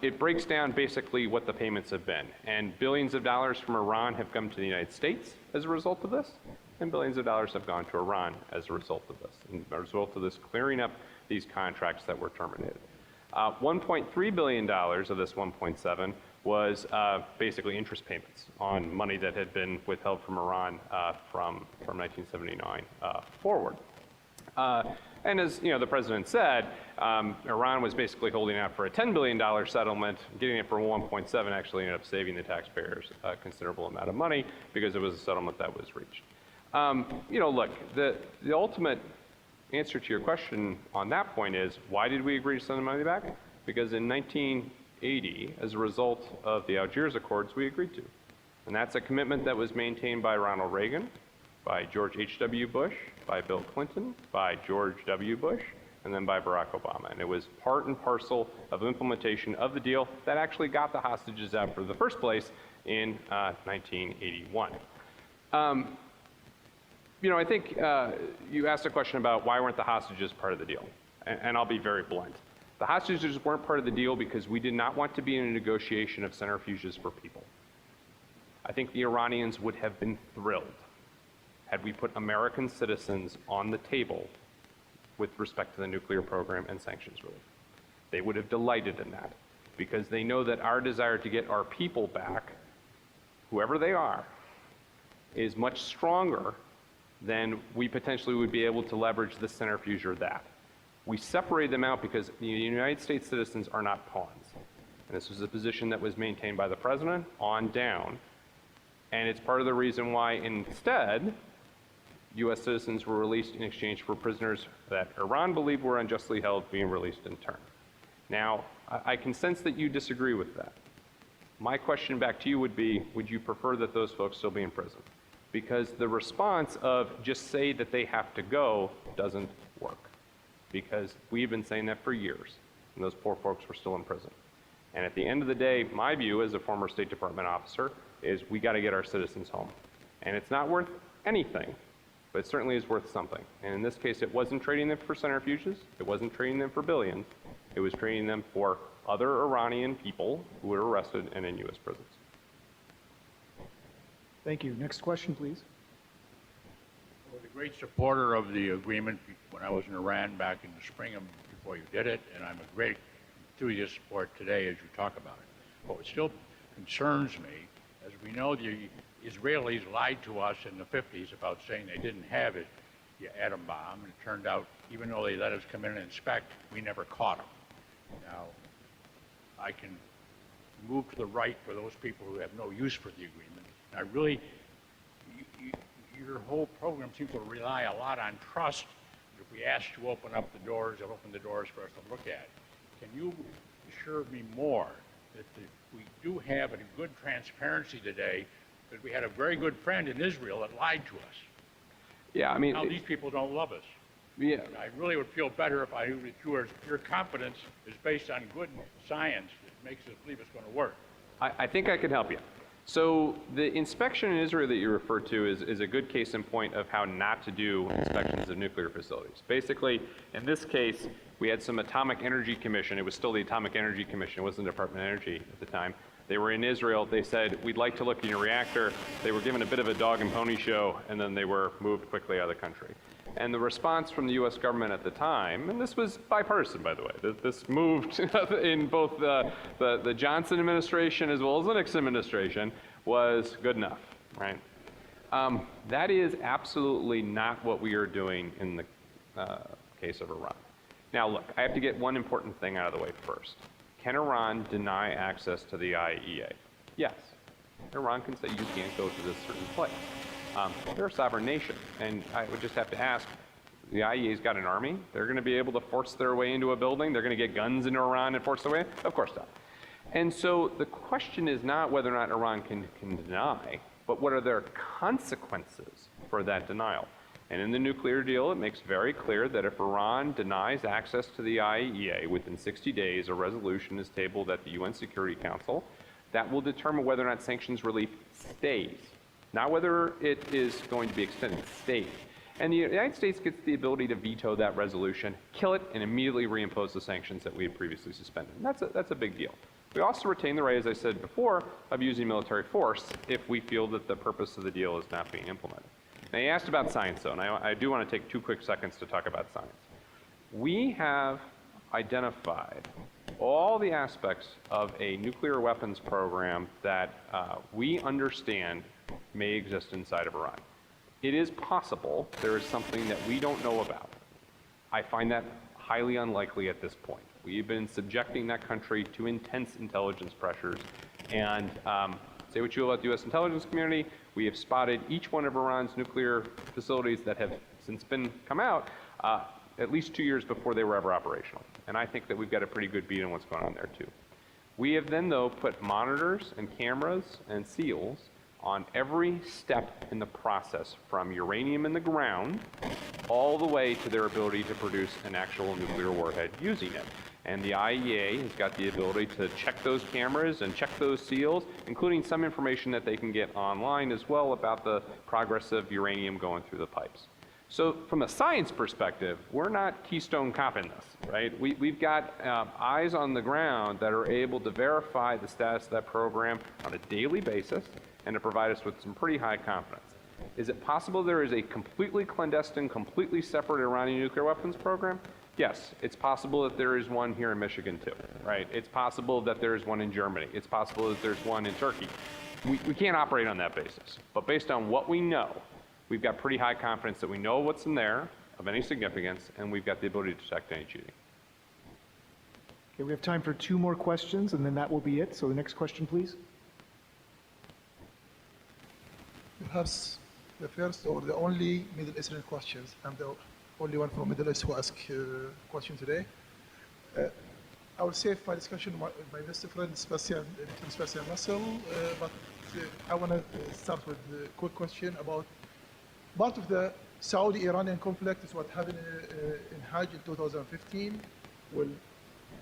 It breaks down basically what the payments have been. And billions of dollars from Iran have come to the United States as a result of this, and billions of dollars have gone to Iran as a result of this, and as a result of this clearing up these contracts that were terminated. $1.3 billion of this 1.7 was basically interest payments on money that had been withheld from Iran from 1979 forward. And as the president said, Iran was basically holding out for a $10 billion settlement. Getting it for 1.7 actually ended up saving the taxpayers a considerable amount of money because it was a settlement that was reached. Look, the ultimate answer to your question on that point is, why did we agree to send the money back? Because in 1980, as a result of the Algiers Accords, we agreed to. And that's a commitment that was maintained by Ronald Reagan, by George H.W. Bush, by Bill Clinton, by George W. Bush, and then by Barack Obama. And it was part and parcel of implementation of the deal that actually got the hostages out for the first place in 1981. I think you asked a question about why weren't the hostages part of the deal. And I'll be very blunt. The hostages weren't part of the deal because we did not want to be in a negotiation of centrifuges for people. I think the Iranians would have been thrilled had we put American citizens on the table with respect to the nuclear program and sanctions relief. They would have delighted in that because they know that our desire to get our people back, whoever they are, is much stronger than we potentially would be able to leverage this centrifuge or that. We separated them out because the United States citizens are not pawns. And this was a position that was maintained by the president on down. And it's part of the reason why instead, U.S. citizens were released in exchange for prisoners that Iran believed were unjustly held being released in turn. Now, I can sense that you disagree with that. My question back to you would be, would you prefer that those folks still be in prison? Because the response of just say that they have to go doesn't work. Because we've been saying that for years, and those poor folks were still in prison. And at the end of the day, my view as a former State Department officer is we got to get our citizens home. And it's not worth anything, but it certainly is worth something. And in this case, it wasn't trading them for centrifuges. It wasn't trading them for billions. It was trading them for other Iranian people who were arrested and in U.S. prisons. Thank you. Next question, please. I was a great supporter of the agreement when I was in Iran back in the spring before you did it, and I'm a great enthusiast for it today as you talk about it. But what still concerns me, as we know, the Israelis lied to us in the 50s about saying they didn't have the atom bomb, and it turned out, even though they let us come in and inspect, we never caught them. Now, I can move to the right for those people who have no use for the agreement. I really, your whole program seems to rely a lot on trust. If we ask you to open up the doors, you'll open the doors for us to look at. Can you assure me more that we do have a good transparency today, because we had a very good friend in Israel that lied to us? Yeah, I mean, now these people don't love us. Yeah. And I really would feel better if I knew that your confidence is based on good science that makes us believe it's going to work. I think I can help you. So the inspection in Israel that you referred to is a good case in point of how not to do inspections of nuclear facilities. Basically, in this case, we had some Atomic Energy Commission. It was still the Atomic Energy Commission. It wasn't the Department of Energy at the time. They were in Israel. They said, we'd like to look in your reactor. They were given a bit of a dog and pony show, and then they were moved quickly out of the country. And the response from the U.S. government at the time, and this was bipartisan, by the way, this moved in both the Johnson administration as well as the Nixon administration, was good enough, right? That is absolutely not what we are doing in the case of Iran. Now, look, I have to get one important thing out of the way first. Can Iran deny access to the IAEA? Yes. Iran can say you can't go to this certain place. They're a sovereign nation, and I would just have to ask, the IAEA's got an army? They're going to be able to force their way into a building? They're going to get guns into Iran and force their way in? Of course not. And so the question is not whether or not Iran can deny, but what are their consequences for that denial? And in the nuclear deal, it makes very clear that if Iran denies access to the IAEA within 60 days, a resolution is tabled at the UN Security Council that will determine whether or not sanctions relief stays. Not whether it is going to be extended, stays. And the United States gets the ability to veto that resolution, kill it, and immediately reimpose the sanctions that we had previously suspended. And that's a big deal. We also retain the right, as I said before, of using military force if we feel that the purpose of the deal is not being implemented. Now, you asked about science, though, and I do want to take 2 quick seconds to talk about science. We have identified all the aspects of a nuclear weapons program that we understand may exist inside of Iran. It is possible there is something that we don't know about. I find that highly unlikely at this point. We've been subjecting that country to intense intelligence pressures, and say what you will about the U.S. intelligence community, we have spotted each one of Iran's nuclear facilities that have since come out at least 2 years before they were ever operational. And I think that we've got a pretty good beat on what's going on there too. We have then, though, put monitors and cameras and seals on every step in the process, from uranium in the ground all the way to their ability to produce an actual nuclear warhead using it. And the IAEA has got the ability to check those cameras and check those seals, including some information that they can get online as well about the progress of uranium going through the pipes. So from a science perspective, we're not Keystone Cop in this, right? We've got eyes on the ground that are able to verify the status of that program on a daily basis and to provide us with some pretty high confidence. Is it possible there is a completely clandestine, completely separate Iranian nuclear weapons program? Yes, it's possible that there is one here in Michigan too, right? It's possible that there is one in Germany. It's possible that there's one in Turkey. We can't operate on that basis. But based on what we know, we've got pretty high confidence that we know what's in there, of any significance, and we've got the ability to detect any cheating. Okay, we have time for 2 more questions, and then that will be it. So the next question, please. Perhaps the first or the only Middle Eastern questions. I'm the only one from Middle East who asked question today. I will save my discussion with my best friend Sebastian Maisel, but I want to start with a quick question about part of the Saudi-Iranian conflict is what happened in Hajj in 2015, when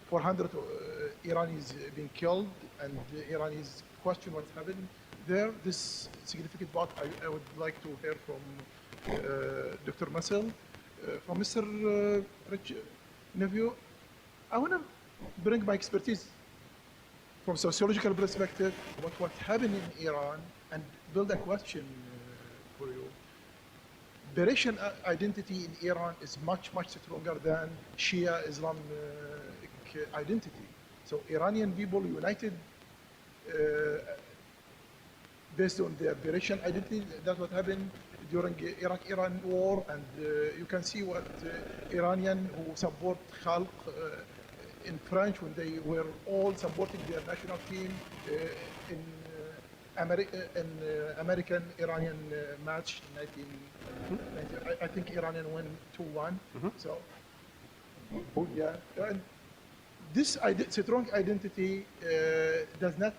400 Iranis being killed, and the Iranis question what's happened there. This significant part I would like to hear from Dr. Maisel. From Mr. Nephew, I want to bring my expertise from sociological perspective about what happened in Iran and build a question for you. The Russian identity in Iran is much stronger than Shia Islamic identity. So Iranian people united based on their Russian identity. That's what happened during Iraq-Iran war, and you can see what Iranian who support Khalq in French when they were all supporting their national team in American-Iranian match in 1990. I think Iranian won 2-1. So, yeah. And this strong identity does not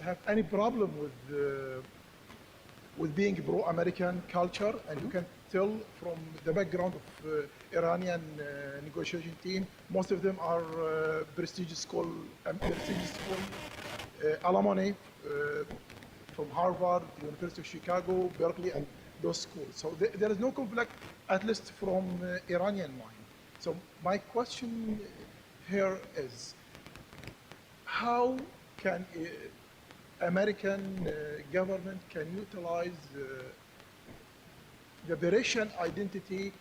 have any problem with being pro-American culture, and you can tell from the background of Iranian negotiation team, most of them are prestigious school alumni from Harvard, University of Chicago, Berkeley, and those schools. So there is no conflict, at least from Iranian mind. So my question here is, how can American government can utilize the Russian identity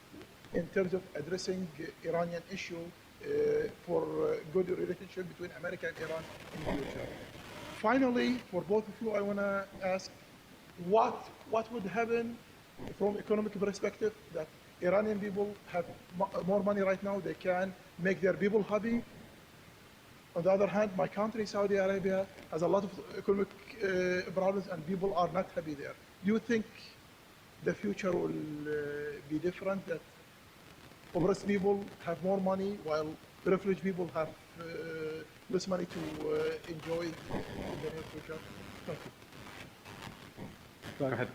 in terms of addressing Iranian issue for good relationship between America and Iran in the future? Finally, for both of you, I want to ask, what would happen from economic perspective that Iranian people have more money right now, they can make their people happy. On the other hand, my country, Saudi Arabia, has a lot of economic problems and people are not happy there. Do you think the future will be different, that oppressed people have more money while privileged people have less money to enjoy in the near future? Thank you. Go ahead.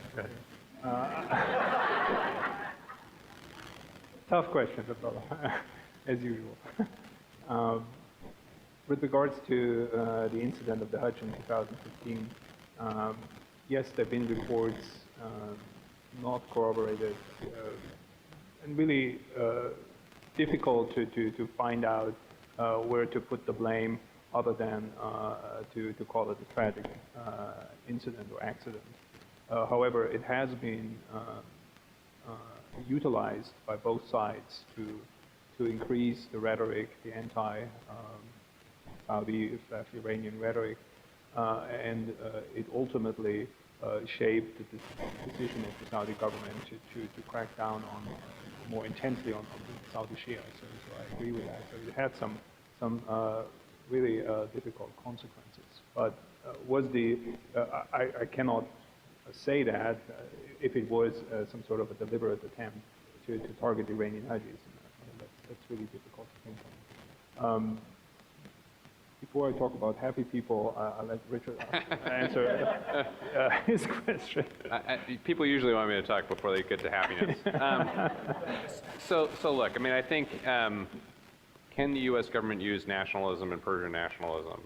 Tough question, as usual. With regards to the incident of the Hajj in 2015, yes, there have been reports not corroborated and really difficult to find out where to put the blame other than to call it a tragic incident or accident. However, it has been utilized by both sides to increase the rhetoric, the anti-Saudi/Iranian rhetoric, and it ultimately shaped the decision of the Saudi government to crack down on more intensely on the Saudi Shia. So I agree with that. So it had some really difficult consequences. But I cannot say that if it was some sort of a deliberate attempt to target Iranian Hajis. That's really difficult to think of. Before I talk about happy people, I'll let Richard answer his question. People usually want me to talk before they get to happiness. So look, I mean, I think, can the U.S. government use nationalism and Persian nationalism?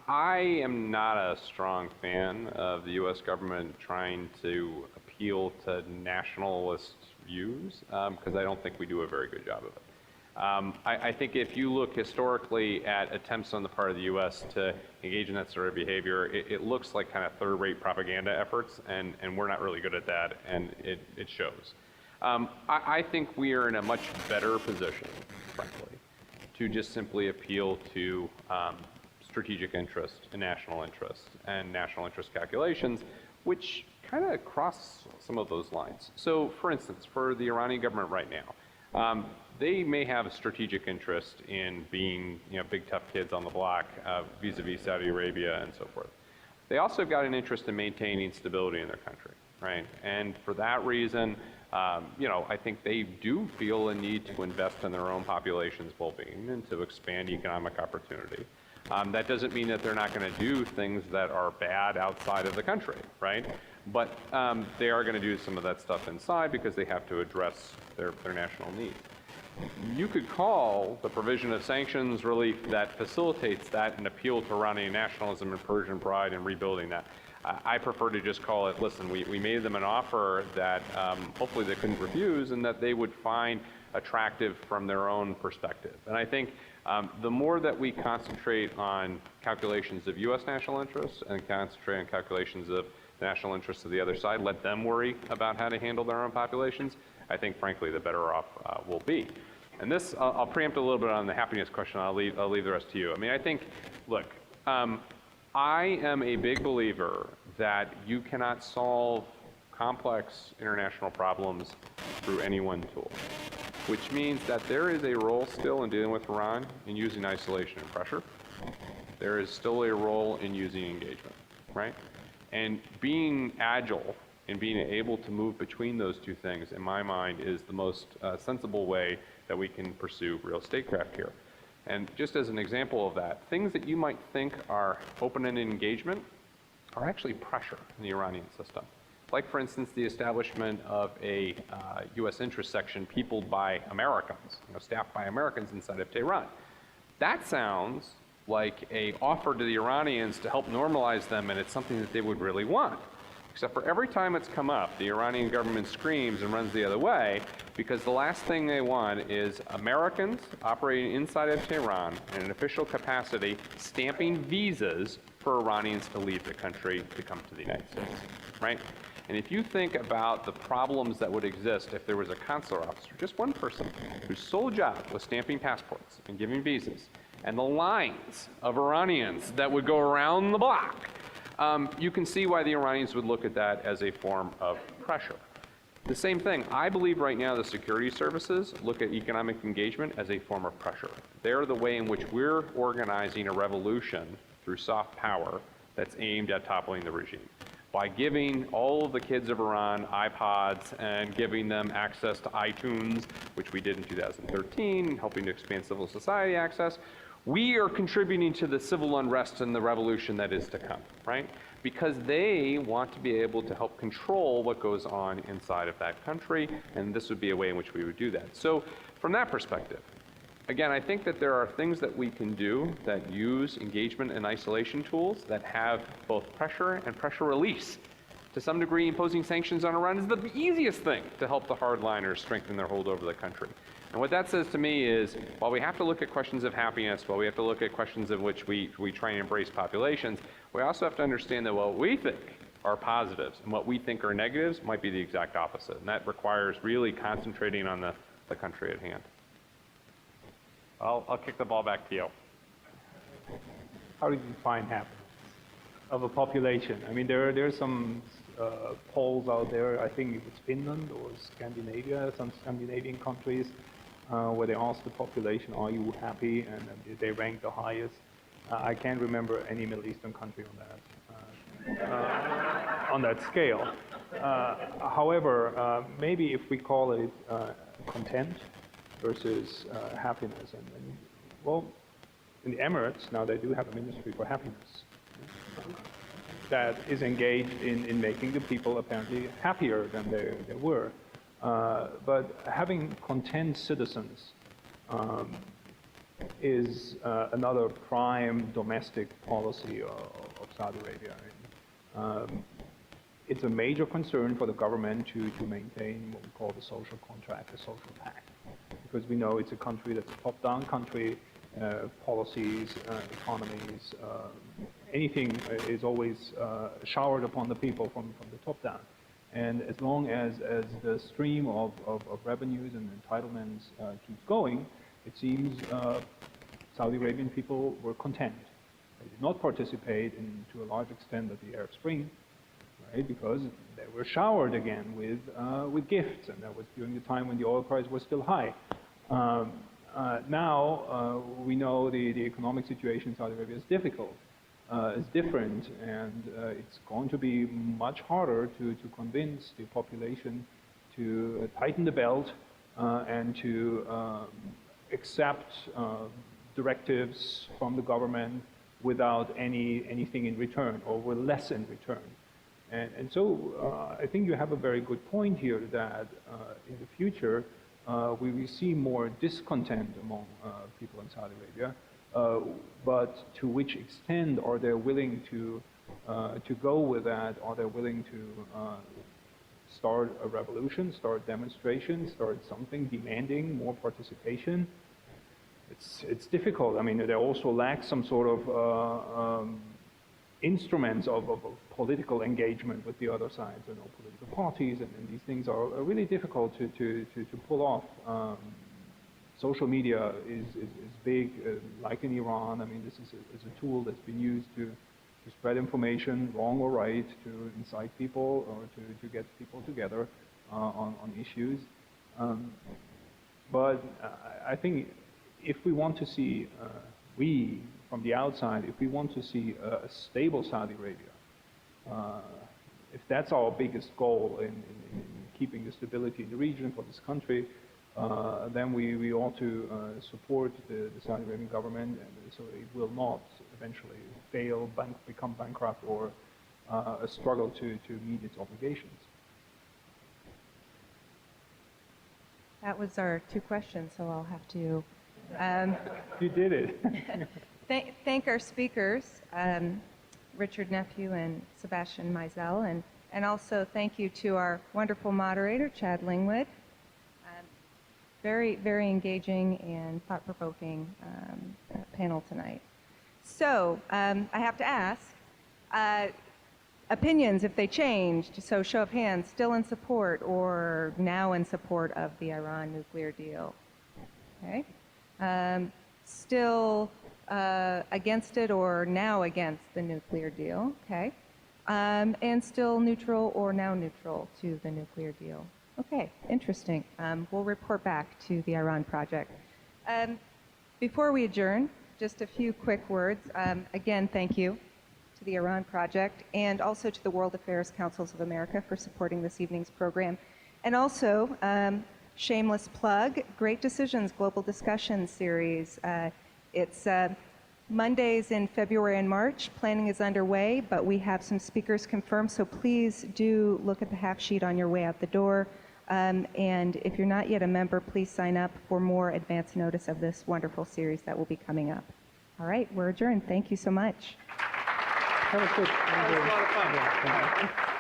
I am not a strong fan of the U.S. government trying to appeal to nationalist views, because I don't think we do a very good job of it. I think if you look historically at attempts on the part of the U.S. to engage in that sort of behavior, it looks like kind of third-rate propaganda efforts, and we're not really good at that, and it shows. I think we are in a much better position, frankly, to just simply appeal to strategic interest and national interest calculations, which kind of cross some of those lines. So, for instance, for the Iranian government right now, they may have a strategic interest in being, big tough kids on the block vis-a-vis Saudi Arabia and so forth. They also have got an interest in maintaining stability in their country, right? And for that reason, I think they do feel a need to invest in their own population's well-being and to expand economic opportunity. That doesn't mean that they're not going to do things that are bad outside of the country, right? But they are going to do some of that stuff inside because they have to address their national needs. You could call the provision of sanctions relief that facilitates that an appeal to Iranian nationalism and Persian pride and rebuilding that. I prefer to just call it, listen, we made them an offer that hopefully they couldn't refuse and that they would find attractive from their own perspective. And I think the more that we concentrate on calculations of U.S. national interests and concentrate on calculations of the national interests of the other side, let them worry about how to handle their own populations, I think, frankly, the better off we'll be. And this, I'll preempt a little bit on the happiness question. I'll leave the rest to you. I mean, I think, look, I am a big believer that you cannot solve complex international problems through any one tool, which means that there is a role still in dealing with Iran in using isolation and pressure. There is still a role in using engagement, right? And being agile and being able to move between those two things, in my mind, is the most sensible way that we can pursue real statecraft here. And just as an example of that, things that you might think are open-ended engagement are actually pressure in the Iranian system. Like, for instance, the establishment of a U.S. interest section peopled by Americans, staffed by Americans inside of Tehran. That sounds like an offer to the Iranians to help normalize them, and it's something that they would really want. Except for every time it's come up, the Iranian government screams and runs the other way, because the last thing they want is Americans operating inside of Tehran in an official capacity, stamping visas for Iranians to leave the country to come to the United States, right? And if you think about the problems that would exist if there was a consular officer, just one person, whose sole job was stamping passports and giving visas, and the lines of Iranians that would go around the block, you can see why the Iranians would look at that as a form of pressure. The same thing, I believe right now the security services look at economic engagement as a form of pressure. They're the way in which we're organizing a revolution through soft power that's aimed at toppling the regime. By giving all of the kids of Iran iPods and giving them access to iTunes, which we did in 2013, helping to expand civil society access, we are contributing to the civil unrest and the revolution that is to come, right? Because they want to be able to help control what goes on inside of that country, and this would be a way in which we would do that. So from that perspective, again, I think that there are things that we can do that use engagement and isolation tools that have both pressure and pressure release. To some degree, imposing sanctions on Iran is the easiest thing to help the hardliners strengthen their hold over the country. And what that says to me is, while we have to look at questions of happiness, while we have to look at questions in which we try and embrace populations, we also have to understand that what we think are positives and what we think are negatives might be the exact opposite. And that requires really concentrating on the country at hand. I'll kick the ball back to you. How do you define happiness of a population? I mean, there are some polls out there, I think it's Finland or Scandinavia, some Scandinavian countries, where they ask the population, are you happy? And they rank the highest. I can't remember any Middle Eastern country on that scale. However, maybe if we call it content versus happiness, and well, in the Emirates now they do have a ministry for happiness that is engaged in making the people apparently happier than they were. But having content citizens is another prime domestic policy of Saudi Arabia. It's a major concern for the government to maintain what we call the social contract, the social pact, because we know it's a country that's a top-down country. Policies, economies, anything is always showered upon the people from the top down. And as long as the stream of revenues and entitlements keeps going, it seems Saudi Arabian people were content. They did not participate to a large extent of the Arab Spring, right? Because they were showered again with gifts, and that was during the time when the oil price was still high. Now we know the economic situation in Saudi Arabia is difficult, is different, and it's going to be much harder to convince the population to tighten the belt and to accept directives from the government without anything in return, or with less in return. And so I think you have a very good point here that in the future we will see more discontent among people in Saudi Arabia, but to which extent are they willing to go with that? Are they willing to start a revolution, start demonstrations, start something demanding more participation? It's difficult. I mean, they also lack some sort of instruments of political engagement with the other side, you know, political parties, and these things are really difficult to pull off. Social media is big, like in Iran. I mean, this is a tool that's been used to spread information, wrong or right, to incite people or to get people together on issues. But I think if we want to see, we from the outside, if we want to see a stable Saudi Arabia, if that's our biggest goal in keeping the stability in the region for this country, then we ought to support the Saudi Arabian government, and so it will not eventually fail, become bankrupt, or struggle to meet its obligations. That was our 2 questions, so I'll have to You did it. thank our speakers, Richard Nephew and Sebastian Maisel, and also thank you to our wonderful moderator, Chad Lingwood. Very, very engaging and thought-provoking panel tonight. So I have to ask, opinions if they changed, so show of hands, still in support or now in support of the Iran nuclear deal? Okay. Still against it or now against the nuclear deal? Okay. And still neutral or now neutral to the nuclear deal? Okay, interesting. We'll report back to the Iran project. Before we adjourn, just a few quick words. Again, thank you to the Iran project and also to the World Affairs Councils of America for supporting this evening's program. And also, shameless plug, Great Decisions Global Discussion Series. It's Mondays in February and March. Planning is underway, but we have some speakers confirmed, so please do look at the half sheet on your way out the door. And if you're not yet a member, please sign up for more advance notice of this wonderful series that will be coming up. All right, we're adjourned. Thank you so much. That was good. That was a lot of fun. Yeah, thank you.